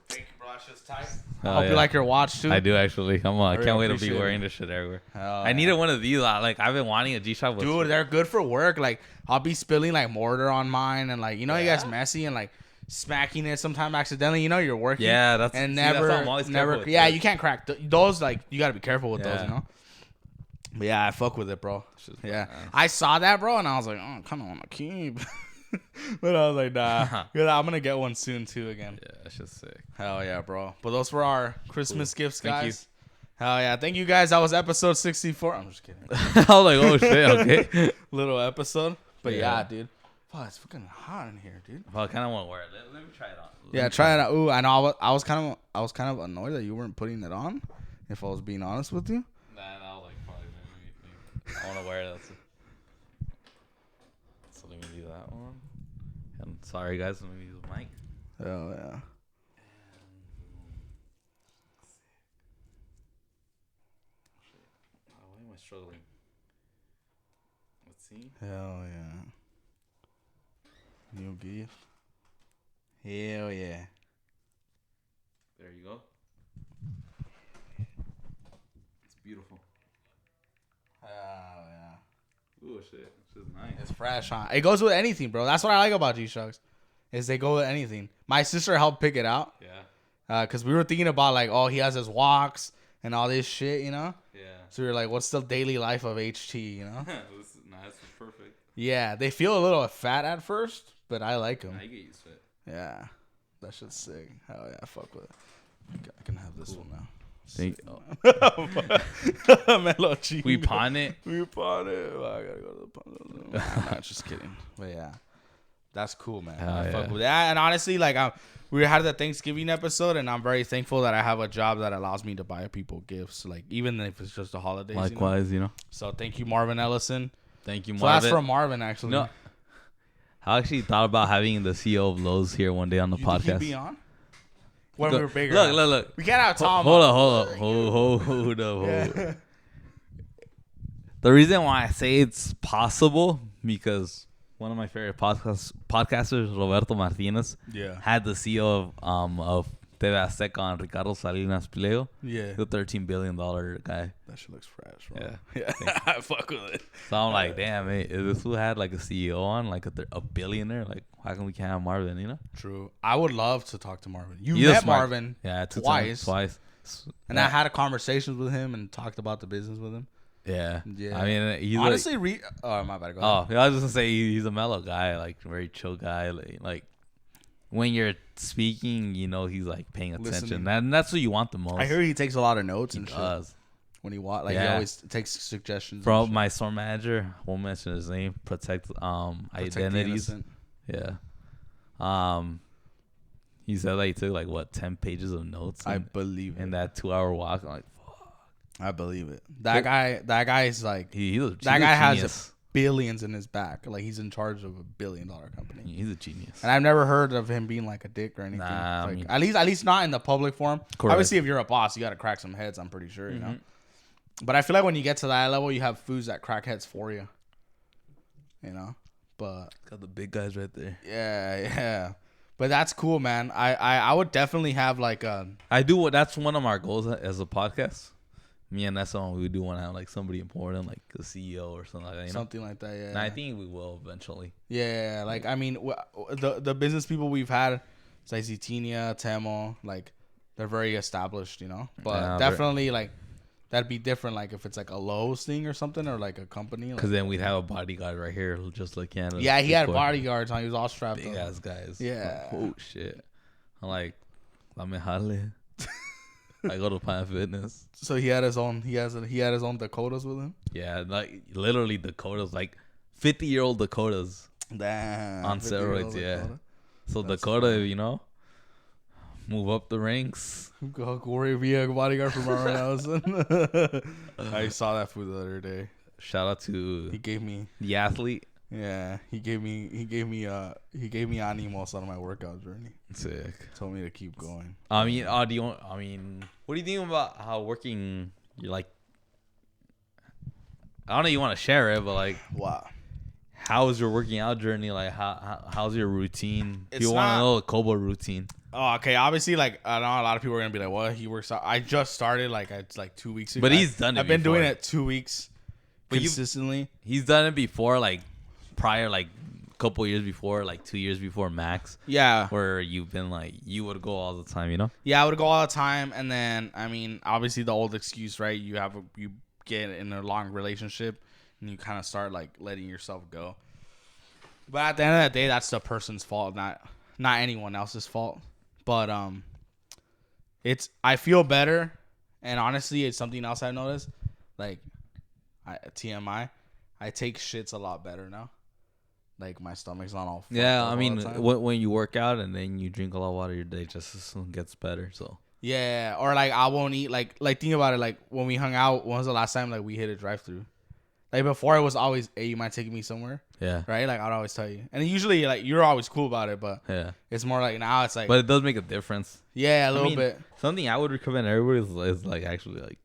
Thank you, bro. I watch is tight. I hope you like your watch too. I do actually. Come on, I can't wait to be wearing this shit everywhere. I needed one of these. Like I've been wanting a G-Shock. Dude, they're good for work. Like I'll be spilling like mortar on mine, and like you guys messy and like smacking it sometime accidentally. You're working. Yeah, that's and never. Yeah, you can't crack those. Like you got to be careful with those. But yeah, I fuck with it, bro. Yeah, I saw that, bro, and I was like, oh, I kind of want to keep. But I was like, nah. I'm gonna get one soon too again. Yeah, that's just sick. Hell yeah, bro. But those were our Christmas gifts, guys. Thank you. Hell yeah. Thank you, guys. That was episode 64. I'm just kidding. I was like, oh shit, okay. Little episode. But yeah, dude. Wow, it's fucking hot in here, dude. Well, I kind of want to wear it. Let me try it on. Try it out. Ooh, I know. I was kind of annoyed that you weren't putting it on. If I was being honest with you. Nah, I was like, probably maybe. I want to wear it. So let me do that one. And sorry, guys. Let me use the mic. Oh yeah. Why am I struggling? Let's see. Hell yeah. New gift. Hell yeah. There you go. It's beautiful. Oh yeah. Ooh, shit. It's just nice. It's fresh, huh? It goes with anything, bro. That's what I like about G-Shocks. Is they go with anything. My sister helped pick it out. Yeah. Cause we were thinking about like, oh, he has his walks and all this shit, Yeah. So we were like, what's the daily life of HT, This is nice. It's perfect. Yeah, they feel a little fat at first, but I like them. I get used to it. Yeah, that shit's sick. Hell yeah, fuck with it. I can have this one now. Thank Mellow cheese. We pawn it. We pawn it. Well, I gotta go to the pawn. I'm not just kidding. But yeah, that's cool, man. I fuck with that. And honestly, like we had the Thanksgiving episode, and I'm very thankful that I have a job that allows me to buy people gifts, like even if it's just the holidays. Likewise, So thank you, Marvin Ellison. Thank you, Marvin. So that's from Marvin, actually. No, I actually thought about having the CEO of Lowe's here one day on the podcast. Think he'd be on? When we were bigger. Look. We can't have Tom. Hold up. Yeah. The reason why I say it's possible because one of my favorite podcasters, Roberto Martinez, had the CEO of TV Azteca on Ricardo Salinas Pliego. Yeah. The $13 billion guy. That shit looks fresh, bro. Yeah. I fuck with it. So I'm like, damn, if this who had like a CEO on, like a billionaire, like how come we can't have Marvin, True. I would love to talk to Marvin. You met Marvin twice. And I had a conversation with him and talked about the business with him. Yeah. I mean, he's honestly, my bad. Go ahead. I was just gonna say he's a mellow guy, like very chill guy. Like when you're speaking, he's like paying attention, and that's what you want the most. I hear he takes a lot of notes and does. Shit. When he he always takes suggestions. Bro, my store manager, won't mention his name, protect identities. Yeah. He said he took 10 pages of notes. I believe in that 2-hour walk. I'm like, fuck. I believe it. That guy is like that guy has billions in his back. Like he's in charge of $1 billion company. He's a genius. And I've never heard of him being like a dick or anything. Nah, at least not in the public forum. Correct. Obviously, if you're a boss, you got to crack some heads. I'm pretty sure, you know. But I feel like when you get to that level, you have foods that crack heads for you. But got the big guys right there. Yeah. But that's cool, man. I would definitely have I do. That's one of our goals as a podcast. Me and that's one we do want to have somebody important, like a CEO or something like that. Something like that, yeah. And I think we will eventually. Yeah, I mean, the business people we've had, Zaytinia, Temo, they're very established, But definitely that'd be different, if it's a Lowe's thing or something, or a company. Because then we'd have a bodyguard right here, just like Canada. Yeah, he had bodyguards on. He was all strapped up. Big ass guys. Yeah. Oh shit. I'm like, Lame Jale. I go to Planet Fitness. So he had his own. He had his own Dakotas with him. Yeah, literally Dakotas, 50-year-old Dakotas. Damn. On steroids, yeah. Dakota. So that's Dakota, move up the ranks. Go worry, be a bodyguard for Marvin Ellison. I saw that food the other day. Shout out to he gave me the athlete. Yeah, he gave me animals on my workout journey. Sick. Told me to keep going. What do you think about how working? You're I don't know. You want to share it, but wow. How was your working out journey? How's your routine? If you want to know the Koba routine. Oh, okay. Obviously, like I know a lot of people are gonna be like, "What? He works out." I just started it's like 2 weeks ago. But he's done it. I've been doing it 2 weeks but consistently. He's done it before, like prior, like a couple years before, like 2 years before max. Yeah. Where you've been like you would go all the time, you know? Yeah, I would go all the time, and then I mean, obviously the old excuse, right? You get in a long relationship, and you kind of start like letting yourself go. But at the end of the day, that's the person's fault, not anyone else's fault. But I feel better, and honestly, it's something else I've noticed. Like, TMI, I take shits a lot better now. Like my stomach's not all. Yeah, I mean, when you work out and then you drink a lot of water, your digestion gets better. So yeah, or like I won't eat like think about it. Like when we hung out, when was the last time like we hit a drive-through? Like before, it was always, "Hey, you mind taking me somewhere?" Yeah. Right? Like I'd always tell you, and usually like you're always cool about it, but yeah, it's more like now it's like. But it does make a difference. Yeah, a little bit. Something I would recommend everybody is like actually like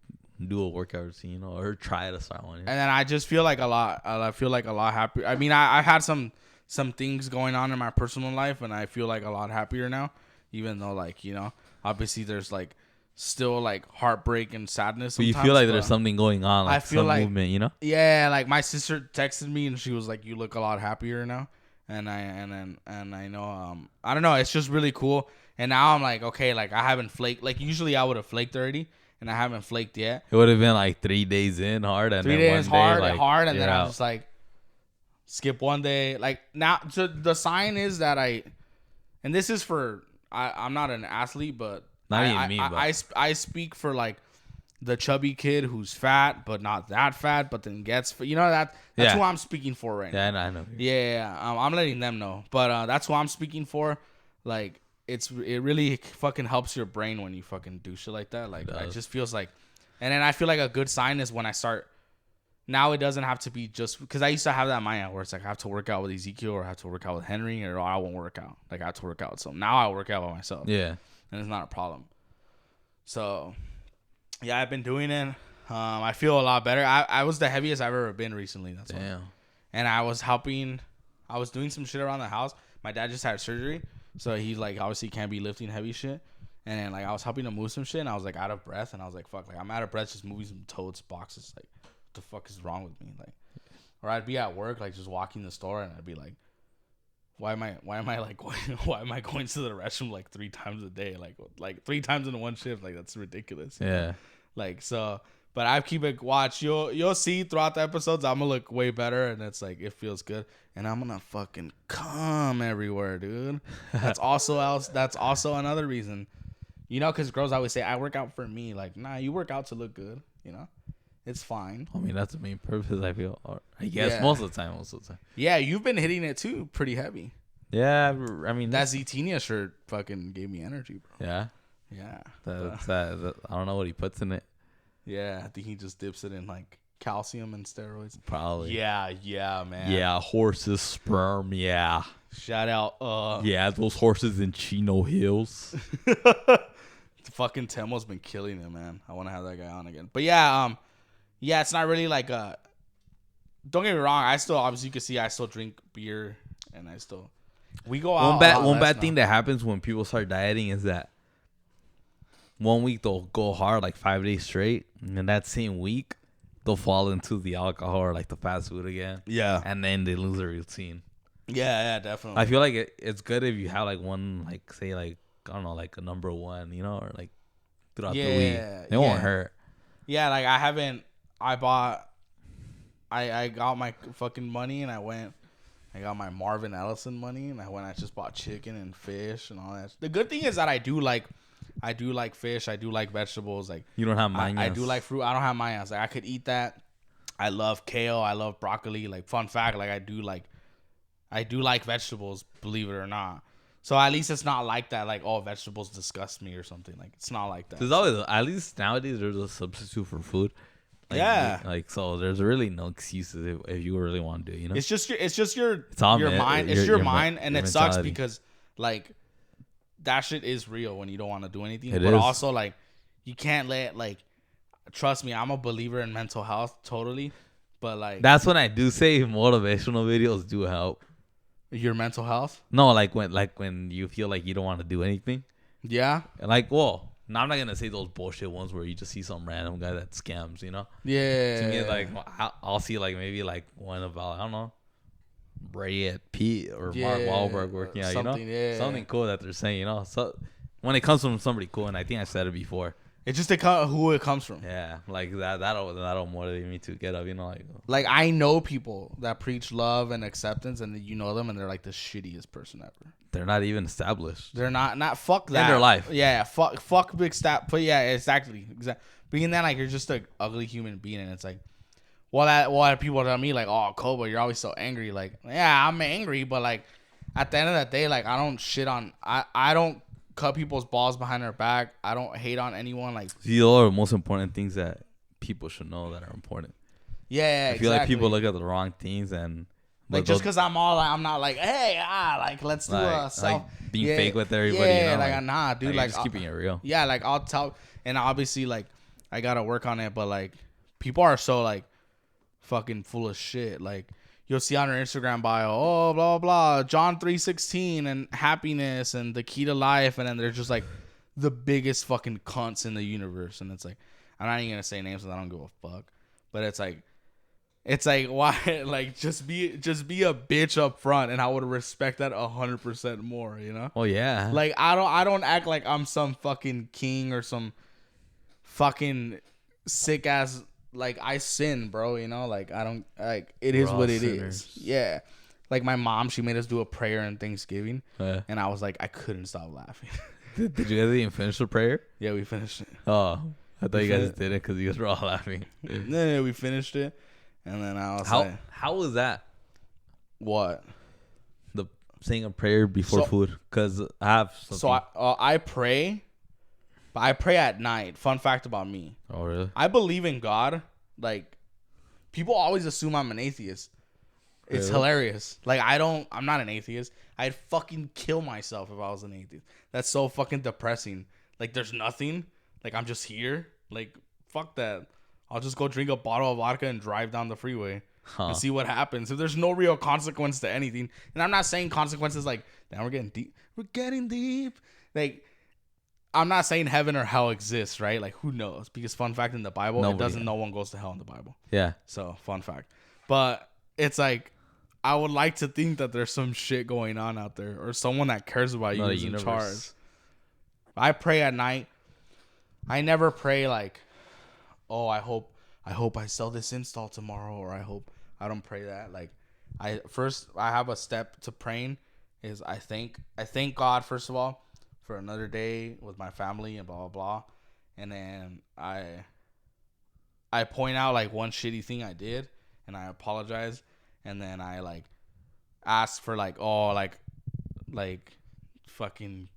do a workout routine, you know, or try to start one. And then I just feel like I feel like a lot happier. I mean, I've had some things going on in my personal life, and I feel like a lot happier now, even though like, you know, obviously there's like still like heartbreak and sadness. But you feel like there's something going on, like I feel some like, movement, you know? Yeah, like my sister texted me and she was like, "You look a lot happier now," and I know I don't know, it's just really cool. And now I'm like, okay, like I haven't flaked. Like usually I would have flaked already, and I haven't flaked yet. It would have been like 3 days in hard, and 3 then days one hard, day, like, hard, and then I'm just like skip one day. Like now, so the sign is that and this is for I'm not an athlete, but I speak for like the chubby kid who's fat but not that fat, but then gets, you know, that's who I'm speaking for right now. Yeah, I know. Yeah, I'm letting them know, but that's who I'm speaking for. Like it really fucking helps your brain when you fucking do shit like that. Like it just feels like, and then I feel like a good sign is when I start. Now it doesn't have to be just because I used to have that mindset where it's like I have to work out with Ezekiel or I have to work out with Henry or I won't work out. Like I have to work out. So now I work out by myself. Yeah. And it's not a problem. So, yeah, I've been doing it. I feel a lot better. I was the heaviest I've ever been recently. That's damn. All. And I was doing some shit around the house. My dad just had surgery. So he like obviously can't be lifting heavy shit. And then like I was helping him move some shit and I was like out of breath. And I was like, fuck, like I'm out of breath just moving some totes boxes. Like, what the fuck is wrong with me? Like, or I'd be at work, like just walking the store and I'd be like, why am I going to the restroom like 3 times a day? Like 3 times in one shift. Like that's ridiculous. Yeah. Like, so, but I keep it watch. You'll see throughout the episodes, I'm gonna look way better, and it's like it feels good, and I'm gonna fucking come everywhere, dude. That's also another reason, you know, because girls always say I work out for me. Like, nah, you work out to look good. You know, it's fine. I mean, that's the main purpose. I feel. I guess most of the time. Yeah, you've been hitting it too, pretty heavy. Yeah, I mean that Zetinia shirt fucking gave me energy, bro. Yeah. Yeah. I don't know what he puts in it. Yeah, I think he just dips it in like calcium and steroids. Probably. Yeah, man. Yeah, horses, sperm, yeah. Shout out. Yeah, those horses in Chino Hills. Fucking Temo's been killing it, man. I want to have that guy on again. But yeah, it's not really like don't get me wrong. I still, obviously, you can see I still drink beer, and we go out. One bad thing that happens when people start dieting is that 1 week they'll go hard like 5 days straight, and that same week they'll fall into the alcohol or like the fast food again. Yeah, and then they lose their routine. Yeah, definitely. I feel like it's good if you have like one, like say like I don't know, like a number one, you know, or like throughout the week. It won't hurt. Yeah, like I got my fucking money and I got my Marvin Ellison money and I just bought chicken and fish and all that. The good thing is that I do like fish. I do like vegetables. Like you don't have mayas. I do like fruit. I don't have mayas. Like I could eat that. I love kale. I love broccoli. Like fun fact, like I do like vegetables, believe it or not. So at least it's not like that. Like all vegetables disgust me or something. Like it's not like that. There's always, at least nowadays, there's a substitute for food. Like, yeah. Like so, there's really no excuses if you really want to do it. You know, it's just your mind. It's your mind, and it sucks because like that shit is real when you don't want to do anything. But also like you can't let trust me, I'm a believer in mental health totally. But like that's when I do say motivational videos do help. Your mental health? No, like when you feel like you don't want to do anything. Yeah. Like, well, now I'm not gonna say those bullshit ones where you just see some random guy that scams, you know? Yeah. To me, like, I'll see like maybe like one about, I don't know, Brad Pitt or Mark Wahlberg working out, you know? Yeah. Something cool that they're saying, you know? So when it comes from somebody cool, and I think I said it before. It's just who it comes from. Yeah, like that'll motivate me to get up, you know, like I know people that preach love and acceptance, and you know them, and they're like the shittiest person ever. They're not even established. They're not fuck that in their life. Yeah, fuck big stat. But yeah, exactly. Being that, like, you're just an ugly human being, and it's like, well, people tell me like, oh, Koba, you're always so angry. Like, yeah, I'm angry, but like at the end of the day, like, I don't shit on I don't cut people's balls behind their back. I don't hate on anyone. Like, these are the most important things that people should know that are important. Yeah, I feel like people look at the wrong things, and like, just because I'm not like, hey, like, let's do a self, like being fake with everybody. Yeah, you know? like nah, dude, like just keeping it real. Yeah, like I'll tell, and obviously like I gotta work on it, but like people are so like fucking full of shit. Like, you'll see on her Instagram bio, oh, blah, blah, John 3:16 and happiness and the key to life. And then they're just like the biggest fucking cunts in the universe. And it's like, I'm not even going to say names because I don't give a fuck. But it's like, why? Like, just be a bitch up front, and I would respect that 100% more, you know? Oh, yeah. Like, I don't act like I'm some fucking king or some fucking sick ass. Like, I sin, bro, you know? Like, I don't, like, it is what it is. Yeah. Like, my mom, she made us do a prayer on Thanksgiving. Yeah. And I was like, I couldn't stop laughing. Did you guys even finish the prayer? Yeah, we finished it. Oh, I thought you guys didn't because you guys were all laughing. No, we finished it. And then I was like, how was that? What? The saying a prayer before food? Because I have something. So I pray. But I pray at night. Fun fact about me. Oh, really? I believe in God. Like, people always assume I'm an atheist. It's hilarious. Like, I'm not an atheist. I'd fucking kill myself if I was an atheist. That's so fucking depressing. Like, there's nothing. Like, I'm just here. Like, fuck that. I'll just go drink a bottle of vodka and drive down the freeway and see what happens. If there's no real consequence to anything. And I'm not saying consequences like, damn, we're getting deep. We're getting deep. Like, I'm not saying heaven or hell exists, right? Like, who knows? Because fun fact, in the Bible, no one goes to hell in the Bible. Yeah. So, fun fact. But it's like, I would like to think that there's some shit going on out there, or someone that cares about you is in charge. I pray at night. I never pray like, oh, I hope I sell this install tomorrow, or I don't pray that. Like, I have a step to praying is I thank God, first of all, for another day with my family and blah blah blah, and then I point out like one shitty thing I did, and I apologize, and then I like ask for like, oh, like fucking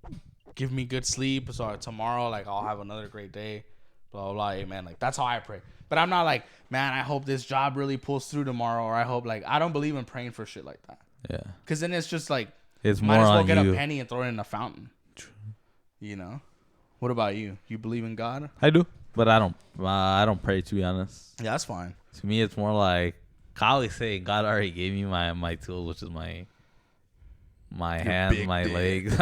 give me good sleep so tomorrow like I'll have another great day, blah blah blah, amen. Like, that's how I pray. But I'm not like, man, I hope this job really pulls through tomorrow, or I hope, like, I don't believe in praying for shit like that. Yeah, because then it's just like, it's might more as well on get you. a penny and throw it in a fountain. You know, what about you? You believe in God? I do, but I don't pray, to be honest. Yeah, that's fine. To me, it's more like I always say, God already gave me my tools, which is my hands, my legs.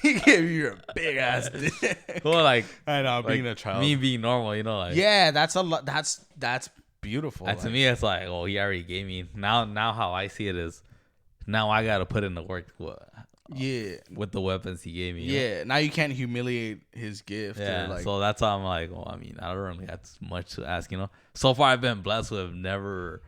He gave you your big ass dick. Well, like, I know, being a child, me being normal, you know, like, yeah, that's beautiful. To me, it's like, oh, he already gave me. Now how I see it is, now I gotta put in the work. Yeah, with the weapons he gave me. Yeah, know? Now you can't humiliate his gift. Yeah, like, so that's how I'm like, well, I mean, I don't really have much to ask, you know. So far, I've been blessed with never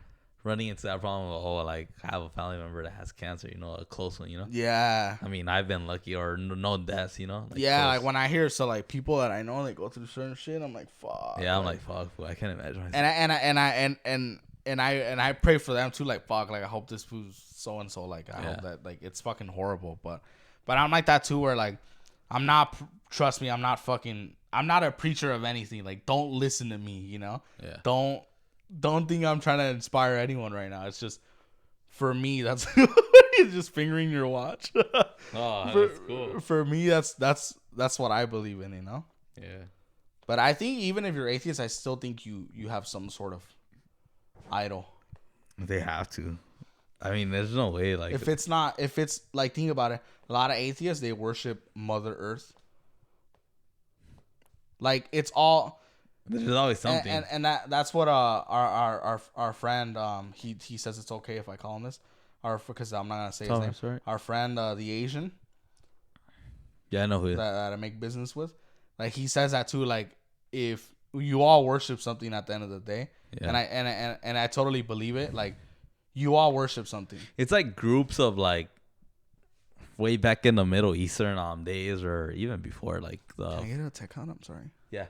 running into that problem of, oh, like, I have a family member that has cancer, you know, a close one, you know. Yeah. I mean, I've been lucky, or no deaths, you know. Like, yeah, close. Like when I hear like people that I know, they go through certain shit, I'm like, fuck. Yeah, I'm like, fuck, I can't imagine myself. And I pray for them too, like, fuck, like, I hope this who's so and so, like, I hope that, like, it's fucking horrible, but I'm like that too, where like I'm not a preacher of anything. Like, don't listen to me, you know. Yeah. Don't think I'm trying to inspire anyone right now. It's just for me. That's just fingering your watch. That's cool. For me, that's what I believe in, you know. Yeah. But I think even if you're atheist, I still think you have some sort of idol. They have to. I mean, there's no way. Like, if it's like, think about it. A lot of atheists, they worship Mother Earth. Like, it's all. There's always something. And that's what our friend he says it's okay if I call him this, because I'm not gonna say his name. Right. Our friend the Asian. Yeah, I know who he is. That I make business with. Like, he says that too. Like, if you all worship something at the end of the day, and I totally believe it. Like, you all worship something. It's like groups of like way back in the Middle Eastern days, or even before, like the. Can I get a tech on? I'm sorry. Yeah.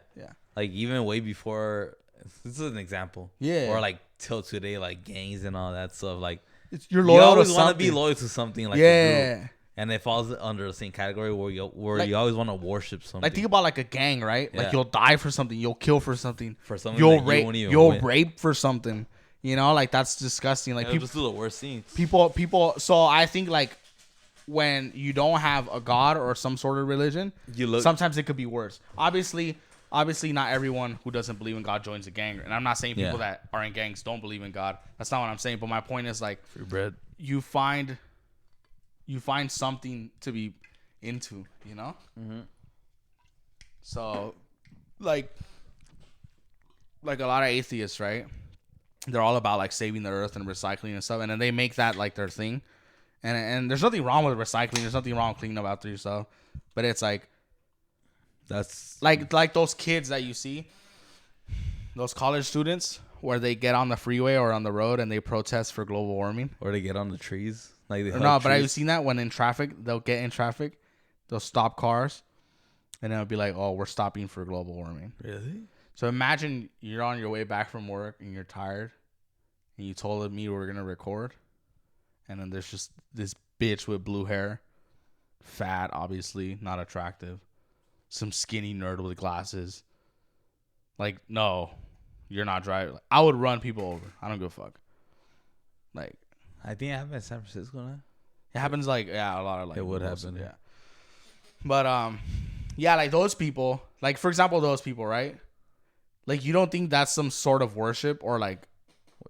Like, even way before. This is an example. Yeah. Or like till today, like gangs and all that stuff. Like, you're loyal. You always want to be loyal to something. Like, yeah. A group. And it falls under the same category where you always want to worship something. Like, think about like a gang, right? Yeah. Like, you'll die for something, you'll kill for something, you'll rape for something. You know, like, that's disgusting. Like, people just do the worst things. People. So I think, like, when you don't have a god or some sort of religion, sometimes it could be worse. Obviously, not everyone who doesn't believe in God joins a gang. And I'm not saying people that are in gangs don't believe in God. That's not what I'm saying. But my point is, like, free bread. You find something to be into, you know? Mm-hmm. So, like a lot of atheists, right? They're all about, like, saving the earth and recycling and stuff. And then they make that, like, their thing. And there's nothing wrong with recycling. There's nothing wrong with cleaning up after yourself. But it's like, that's like those kids that you see, those college students, where they get on the freeway or on the road and they protest for global warming. Or they get on the trees. Like, but have you seen that? When in traffic, they'll get in traffic, they'll stop cars, and it'll be like, oh, we're stopping for global warming. Really? So imagine you're on your way back from work and you're tired, and you told me we were going to record, and then there's just this bitch with blue hair, fat, obviously, not attractive, some skinny nerd with glasses. Like, no, you're not driving. I would run people over. I don't give a fuck. Like, I think it happened in San Francisco now. It happens, like, a lot of, like, it would happen, yeah. But like, those people, like, for example, those people, right? Like, you don't think that's some sort of worship, or, like,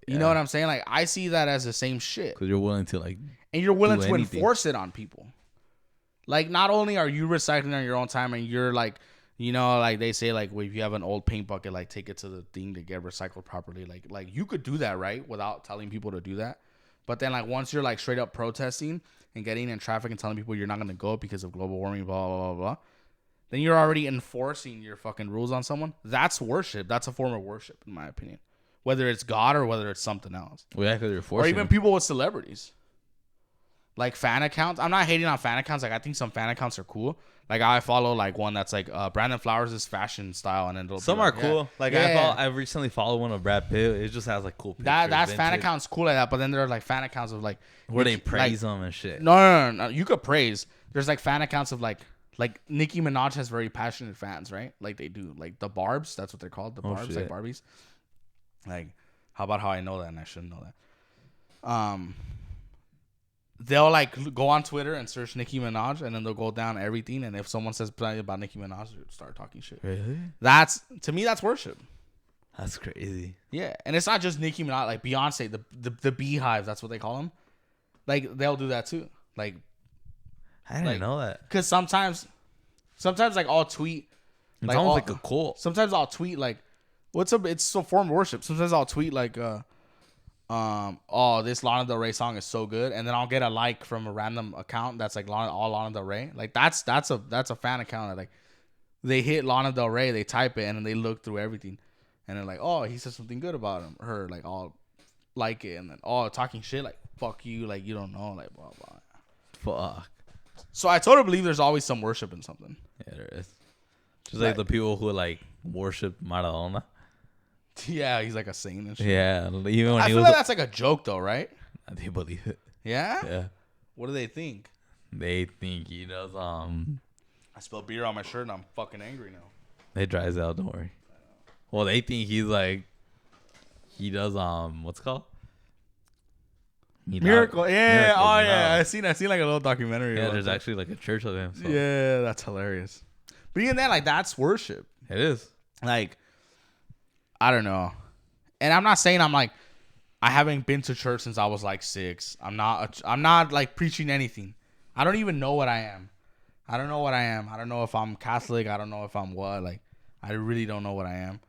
you know what I'm saying? Like, I see that as the same shit. Because you're willing to, like, and you're willing to enforce it on people. Like, not only are you recycling on your own time, and you're, like, you know, like, they say, like, well, if you have an old paint bucket, like, take it to the thing to get recycled properly. Like you could do that, right? Without telling people to do that. But then, like, once you're, like, straight up protesting and getting in traffic and telling people you're not going to go because of global warming, blah, blah, blah, blah, then you're already enforcing your fucking rules on someone. That's worship. That's a form of worship, in my opinion. Whether it's God or whether it's something else. Well, yeah, because you're forcing. Or even people with celebrities. Like, fan accounts. I'm not hating on fan accounts. Like, I think some fan accounts are cool. Like, I follow, like, one that's, like, Brandon Flowers' fashion style. And then some are cool. Like, I recently followed one of Brad Pitt. It just has, like, cool pictures. That's fan accounts cool like that. But then there are, like, fan accounts of, like... Where they praise them and shit. No. You could praise. There's, like, fan accounts of, like Nicki Minaj has very passionate fans, right? Like, they do. Like, the Barbs. That's what they're called. The Barbs. Like, Barbies. Like, how about how I know that and I shouldn't know that? They'll, like, go on Twitter and search Nicki Minaj, and then they'll go down everything. And if someone says something about Nicki Minaj, they'll start talking shit. Really? To me, that's worship. That's crazy. Yeah, and it's not just Nicki Minaj. Like, Beyonce, the Beehive, that's what they call them. Like, they'll do that too. Like, I didn't know that. Because sometimes, like, I'll tweet. It's almost like a cult. Sometimes I'll tweet, like, it's a form of worship. Sometimes I'll tweet, like, oh, this Lana Del Rey song is so good, and then I'll get a like from a random account that's like Lana Del Rey. Like, that's a fan account that, like, they hit Lana Del Rey, they type it, and then they look through everything, and they're like, oh, he said something good about her. Like, I'll like it, and then talking shit, like, fuck you, like, you don't know, like, blah blah. Fuck. So I totally believe there's always some worship in something. Yeah, there is. Just like the people who, like, worship Maradona. Yeah, he's like a saint and shit. Yeah, even when I feel like that's like a joke, though, right? They believe it. Yeah? Yeah. What do they think? They think he does. I spilled beer on my shirt and I'm fucking angry now. It dries out. Don't worry. Well, they think he's like, he does. What's it called? Miracle. Yeah. Oh yeah. I seen like a little documentary. Yeah, there's actually like a church of him. So. Yeah, that's hilarious. But even then, like, that's worship. It is. Like, I don't know. And I'm not saying I'm like, I haven't been to church since I was like 6. I'm not like preaching anything. I don't even know what I am. I don't know what I am. I don't know if I'm Catholic. I don't know if I'm what. Like, I really don't know what I am.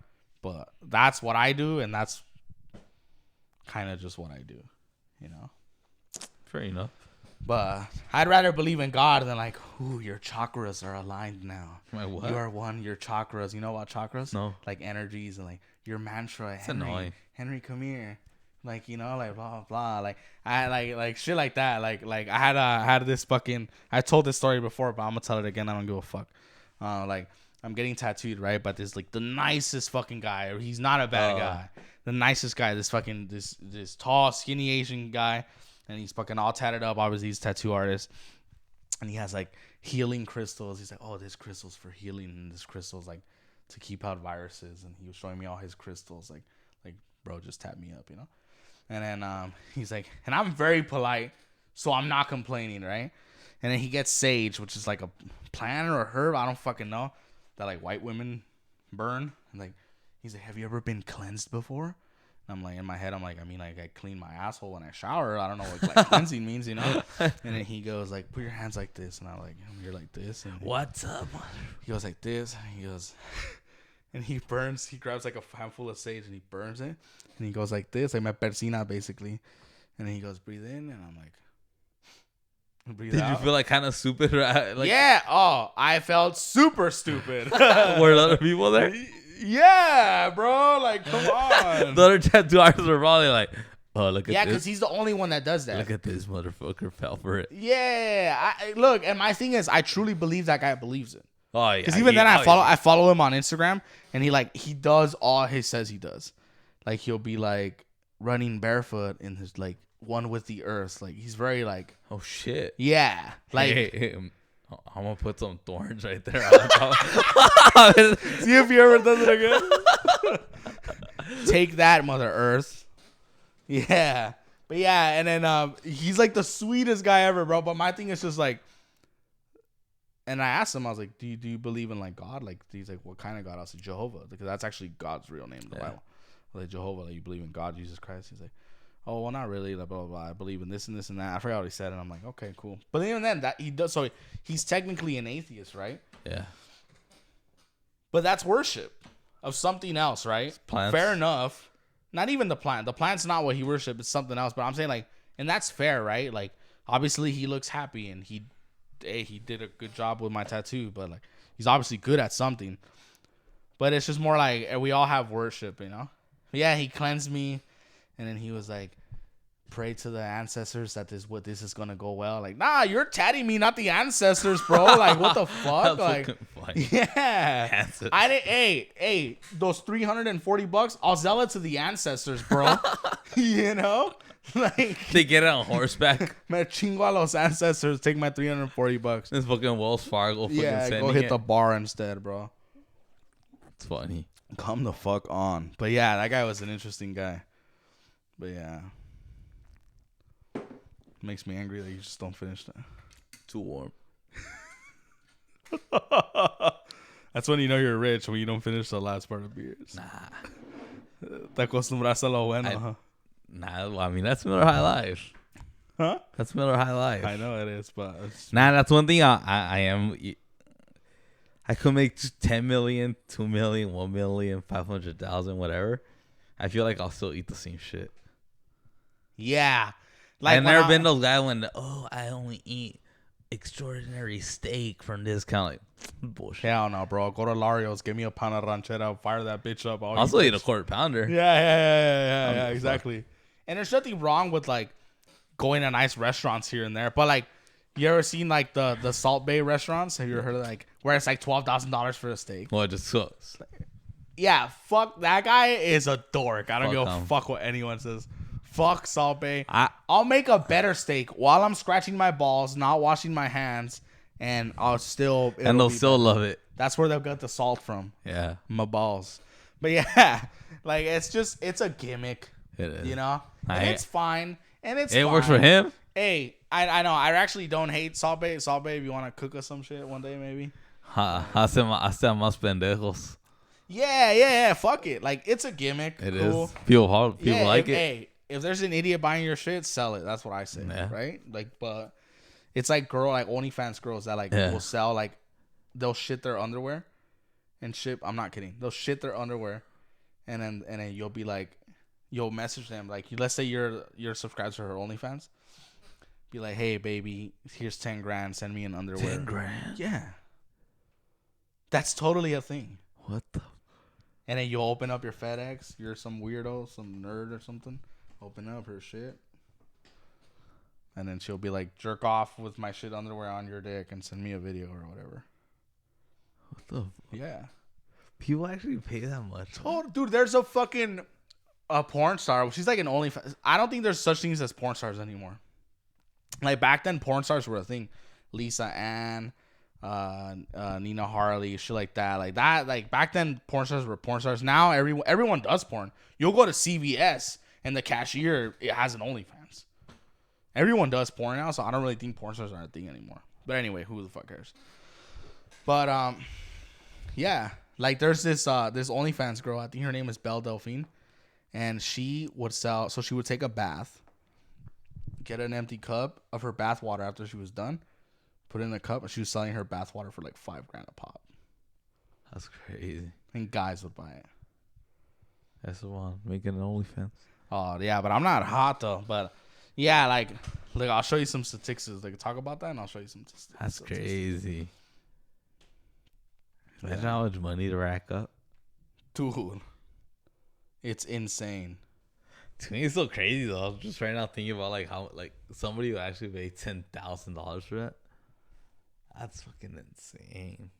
But that's what I do, and that's kind of just what I do, you know? Fair enough. But I'd rather believe in God than like, ooh, your chakras are aligned now. My what? You are one. Your chakras. You know about chakras? No. Like energies and like your mantra. It's annoying. Henry, come here. Like, you know, like blah blah blah. Like I like shit like that. Like I had this fucking. I told this story before, but I'm gonna tell it again. I don't give a fuck. Like I'm getting tattooed, right? But this like the nicest fucking guy. He's not a bad guy. The nicest guy. This fucking this tall, skinny Asian guy. And he's fucking all tatted up. Obviously, he's a tattoo artist. And he has, like, healing crystals. He's like, oh, this crystal's for healing. And this crystal's, like, to keep out viruses. And he was showing me all his crystals. Like bro, just tap me up, you know? And then he's like, and I'm very polite, so I'm not complaining, right? And then he gets sage, which is, like, a plant or a herb. I don't fucking know. That, like, white women burn. And, like, he's like, have you ever been cleansed before? I'm like, in my head, I'm like, I mean, like, I clean my asshole when I shower. I don't know what like cleansing means, you know? And then he goes, like, put your hands like this. And I'm like, you're like this. And what's up? He goes like this. And he goes, and he burns. He grabs, like, a handful of sage and he burns it. And he goes like this, like my persina, basically. And then he goes, breathe in. And I'm like, breathe out. Did you feel, like, kind of stupid? Like, yeah. Oh, I felt super stupid. Were other people there? Yeah, bro. Like, come on. The other tattoo artists were probably like, oh, look at this. Yeah, because he's the only one that does that. Look at this motherfucker fell for it. Yeah. Look, and my thing is, I truly believe that guy believes it. Oh, yeah. Because even then, I follow him on Instagram, and he does all he says he does. Like, he'll be, like, running barefoot in his, like, one with the earth. Like, he's very, like... Oh, shit. Yeah. Like... Hey, I'm going to put some thorns right there. See if he ever does it again. Take that, Mother Earth. Yeah. But yeah, and then he's like the sweetest guy ever, bro. But my thing is just like, and I asked him, I was like, do you believe in like God? Like, he's like, what kind of God? I was like, Jehovah. Because that's actually God's real name in the Bible. I was like, Jehovah, like, you believe in God, Jesus Christ? He's like, oh, well, not really, like, blah, blah, blah. I believe in this and this and that. I forgot what he said, and I'm like, okay, cool. But even then, that he does, so he's technically an atheist, right? Yeah. But that's worship of something else, right? Plants. Fair enough. Not even the plant. The plant's not what he worships. It's something else. But I'm saying, like, and that's fair, right? Like, obviously, he looks happy, and he did a good job with my tattoo. But, like, he's obviously good at something. But it's just more like, we all have worship, you know? But yeah, he cleansed me. And then he was like, pray to the ancestors that this is gonna go well. Like, nah, you're tatting me, not the ancestors, bro. Like, what the fuck? Like, yeah. Ancestors. I didn't. Hey, those $340, I'll sell it to the ancestors, bro. You know, like they get it on horseback. Me chingo a los ancestors. Take my $340. This fucking Wells Fargo. Yeah, go hit the bar instead, bro. It's funny. Come the fuck on. But yeah, that guy was an interesting guy. But yeah, makes me angry that you just don't finish that. Too warm. That's when you know you're rich, when you don't finish the last part of beers. Nah. Te acostumbras a lo bueno, huh? Nah, well, I mean, that's Miller High Life. Huh? That's Miller High Life. I know it is, but... Nah, that's one thing I am... I could make 10 million, 2 million, 1 million, 500,000, whatever. I feel like I'll still eat the same shit. Yeah. Like, I've never been those guys when, I only eat extraordinary steak from this kind of like bullshit. Hell no, bro. Go to Lario's, give me a pound of ranchera, fire that bitch up. I'll also eat a quarter pounder. Yeah, exactly. And there's nothing wrong with like going to nice restaurants here and there, but like, you ever seen like the Salt Bay restaurants? Have you ever heard of like where it's like $12,000 for a steak? Well, it just sucks. Yeah, fuck that guy is a dork. I don't give a him. fuck what anyone says. Fuck Salt Bay. I'll make a better steak while I'm scratching my balls, not washing my hands, and I'll still... And they'll still love it. That's where they'll get the salt from. Yeah. My balls. But yeah, like it's a gimmick. It is. You know? And it's fine. And it works for him. Hey, I know. I actually don't hate Salt Bay. Salt Bay, if you want to cook us some shit one day, maybe. Hacen más pendejos. Yeah. Fuck it. Like, it's a gimmick. It cool. is. People like it. Hey, if there's an idiot buying your shit, sell it. That's what I say, right? Like, but it's like OnlyFans girls that like will sell like they'll shit their underwear and ship. I'm not kidding. They'll shit their underwear, and then you'll be like, you'll message them like, let's say you're subscribed to her OnlyFans. Be like, hey baby, here's 10 grand. Send me an underwear. 10 grand. Yeah, that's totally a thing. What the? And then you'll open up your FedEx. You're some weirdo, some nerd or something. Open up her shit. And then she'll be like, jerk off with my shit underwear on your dick and send me a video or whatever. What the? Yeah. People actually pay that much? Oh, dude, there's a fucking porn star. She's like an OnlyFans. I don't think there's such things as porn stars anymore. Like back then, porn stars were a thing. Lisa Ann. Nina Harley, shit like that. Like back then, porn stars were porn stars. Now everyone does porn. You'll go to CVS and the cashier has an OnlyFans. Everyone does porn now, so I don't really think porn stars are a thing anymore. But anyway, who the fuck cares? But yeah, like there's this OnlyFans girl. I think her name is Belle Delphine, and she would sell. So she would take a bath, get an empty cup of her bath water after she was done. Put it in a cup, and she was selling her bathwater for like $5 grand a pop. That's crazy. And guys would buy it. That's the one making an OnlyFans. Oh yeah, but I'm not hot though. But yeah, like I'll show you some statistics. Like talk about that, and I'll show you some. That's crazy. Yeah. Imagine how much money to rack up, dude. It's insane. To me, it's so crazy though. I'm just right now thinking about like how like somebody would actually pay $10,000 for that. That's fucking insane.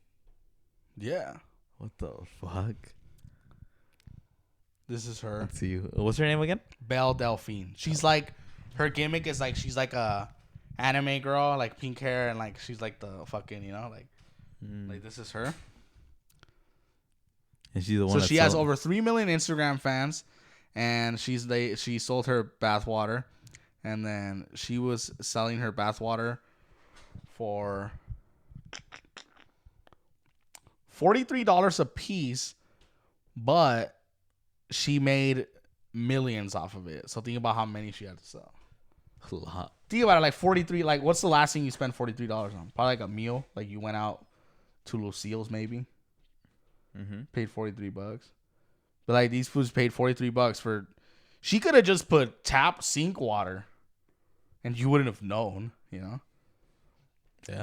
Yeah. What the fuck? This is her. Let's see. What's her name again? Belle Delphine. She's like, her gimmick is like, she's like a anime girl, like pink hair, and like she's like the fucking, like this is her. And she's the one. So she has over 3 million Instagram fans, and she sold her bathwater, and then she was selling her bathwater for $43 a piece, but she made millions off of it. So think about how many she had to sell. A lot. Think about it, like 43. Like, what's the last thing you spent $43 on? Probably like a meal. Like you went out to Lucille's maybe. Paid $43. But like these foods paid $43 for. She could have just put tap sink water, and you wouldn't have known. Yeah.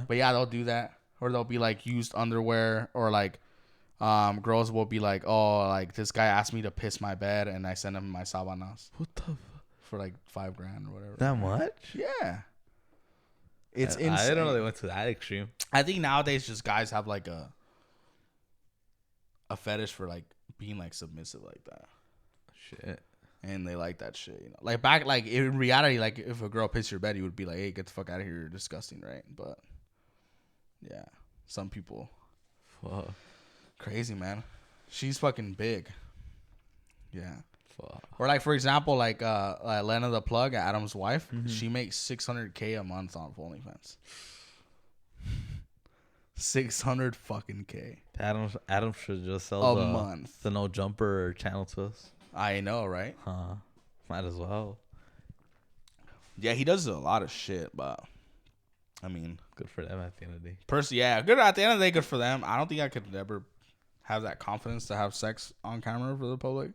But yeah, they'll do that. Or they'll be like used underwear, or like girls will be like, oh, like this guy asked me to piss my bed and I sent him my sabanas. What the for like $5 grand or whatever. That much? Yeah. It's insane. I didn't know they went to that extreme. I think nowadays just guys have like a fetish for like being like submissive like that. Shit. And they like that shit, Like back, like in reality, like if a girl pissed your bed, you would be like, "Hey, get the fuck out of here! You're disgusting," right? But yeah, some people, fuck, crazy man. She's fucking big. Yeah. Fuck. Or like for example, like Lena the Plug, Adam's wife, she makes $600K a month on OnlyFans. 600 fucking K. Adam should just sell a month the No Jumper channel to us. I know, right? Huh. Might as well. Yeah, he does a lot of shit, but I mean, good for them at the end of the day. Good at the end of the day, good for them. I don't think I could ever have that confidence to have sex on camera for the public.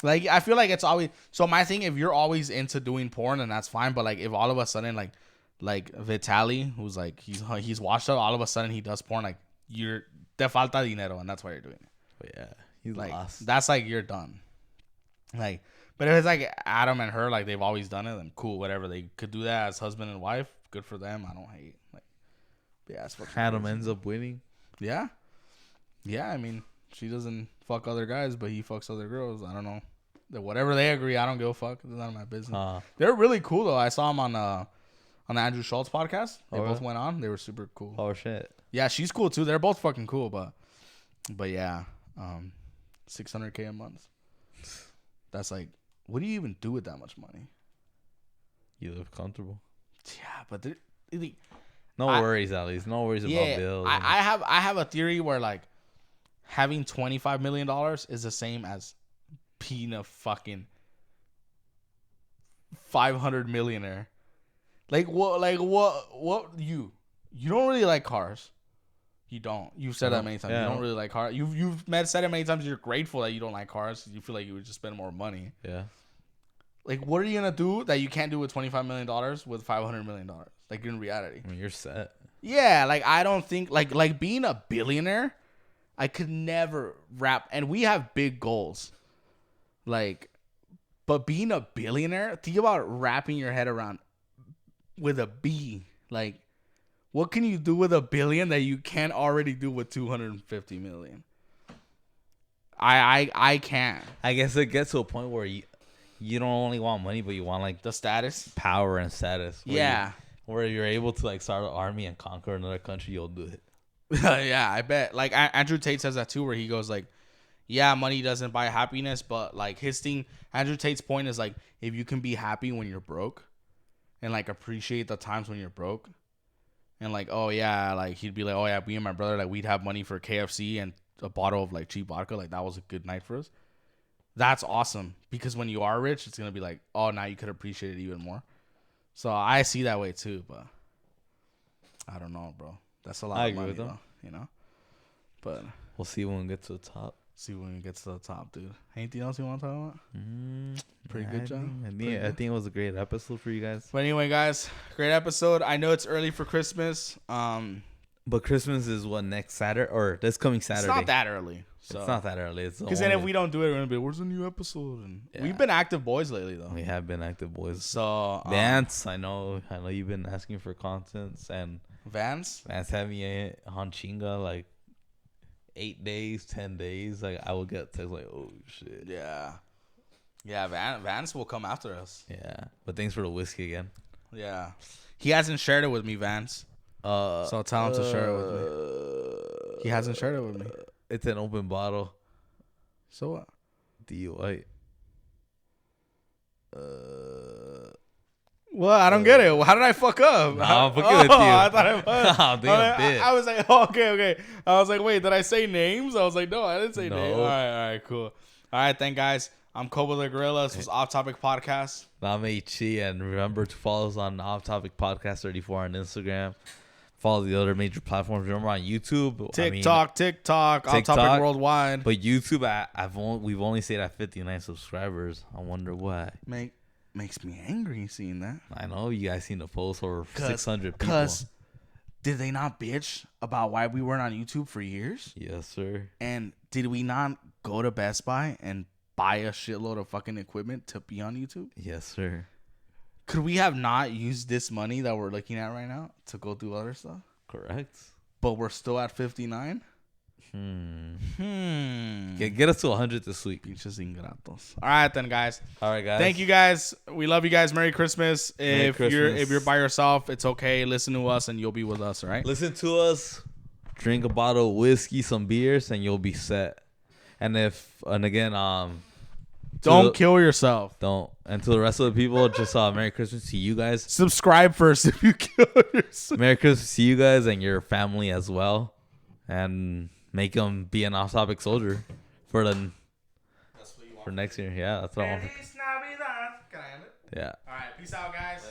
Like, I feel like it's always so. My thing, if you're always into doing porn, then that's fine. But like, if all of a sudden, like Vitaly, who's like he's washed up, all of a sudden he does porn, like you're te falta dinero, and that's why you're doing it. But yeah, he's like lost. That's like you're done. Like, but if it's like Adam and her, like they've always done it, then cool, whatever. They could do that as husband and wife. Good for them. I don't hate. Like, yeah, it's Adam ends up winning. Yeah, yeah. I mean, she doesn't fuck other guys, but he fucks other girls. I don't know. Whatever they agree, I don't give a fuck. It's none of my business. They're really cool though. I saw them on the Andrew Schultz podcast. They both went on. They were super cool. Oh shit. Yeah, she's cool too. They're both fucking cool, but yeah, $600K a month. That's like, what do you even do with that much money? You live comfortable. Yeah, but no worries, at least. No worries about bills. I have a theory where like having $25 million is the same as being a fucking 500 millionaire. Like what you don't really like cars. You don't. You've said that many times. You don't really like cars. You've said it many times. You're grateful that you don't like cars. You feel like you would just spend more money. Yeah. Like, what are you gonna do that you can't do with $25 million with $500 million? Like in reality. I mean, you're set. Yeah. Like I don't think like being a billionaire, I could never wrap. And we have big goals. Like, but being a billionaire, think about wrapping your head around with a B. Like, what can you do with $1 billion that you can't already do with 250 million? I can't. I guess it gets to a point where you don't only want money, but you want like the status, power, and status. Yeah, where you're able to like start an army and conquer another country. You'll do it. Yeah, I bet. Like Andrew Tate says that too, where he goes like, "Yeah, money doesn't buy happiness," but like his thing, Andrew Tate's point is like, if you can be happy when you're broke, and like appreciate the times when you're broke. And like, oh yeah, like he'd be like, oh yeah, me and my brother, like we'd have money for KFC and a bottle of like cheap vodka. Like that was a good night for us. That's awesome because when you are rich, it's gonna be like, oh, now you could appreciate it even more. So I see that way too, but I don't know, bro. That's a lot of money, though, you know. But we'll see when we get to the top. See when we get to the top, dude. Anything else you want to talk about? Pretty good job. I think it was a great episode for you guys. But anyway, guys, great episode. I know it's early for Christmas. But Christmas is what, next Saturday or this coming Saturday? It's not that early. So. It's not that early. Because then if we don't do it, we're gonna be, where's the new episode? And we've been active boys lately, though. We have been active boys. So Vance, I know you've been asking for contents, and Vance had me on Chinga like 8 days, 10 days. Like I will get text like, oh shit. Yeah. Vance will come after us. Yeah, but thanks for the whiskey again. Yeah, he hasn't shared it with me, Vance. So I'll tell him to share it with me. He hasn't shared it with me. It's an open bottle. So what? DUI. Well, I don't get it. How did I fuck up? Nah, I'm fucking with you. I thought I was like, oh, okay. I was like, wait, did I say names? I was like, no, I didn't say names. All right, cool. All right, thank guys. I'm Koba the Gorilla. This was Off Topic Podcast. I'm H.E. And remember to follow us on Off Topic Podcast 34 on Instagram. Follow the other major platforms. Remember on YouTube, TikTok, Off Topic Worldwide. But YouTube, we've only stayed at 59 subscribers. I wonder why. Makes me angry seeing that. I know you guys seen the post over 600 people. Because did they not bitch about why we weren't on YouTube for years? Yes, sir. And did we not go to Best Buy and buy a shitload of fucking equipment to be on YouTube? Yes, sir. Could we have not used this money that we're looking at right now to go do other stuff? Correct. But we're still at 59? Get us to 100 this week. Pinches ingratos. All right, then, guys. All right, guys. Thank you, guys. We love you guys. Merry Christmas. If you're by yourself, it's okay. Listen to us, and you'll be with us, all right? Listen to us. Drink a bottle of whiskey, some beers, and you'll be set. And again, don't kill yourself. Don't. And to the rest of the people, just Merry Christmas to you guys. Subscribe first if you kill yourself. Merry Christmas to you guys and your family as well. And make them be an off-topic soldier for next year. Yeah, that's what I want. Can I end it? Yeah. All right. Peace out, guys.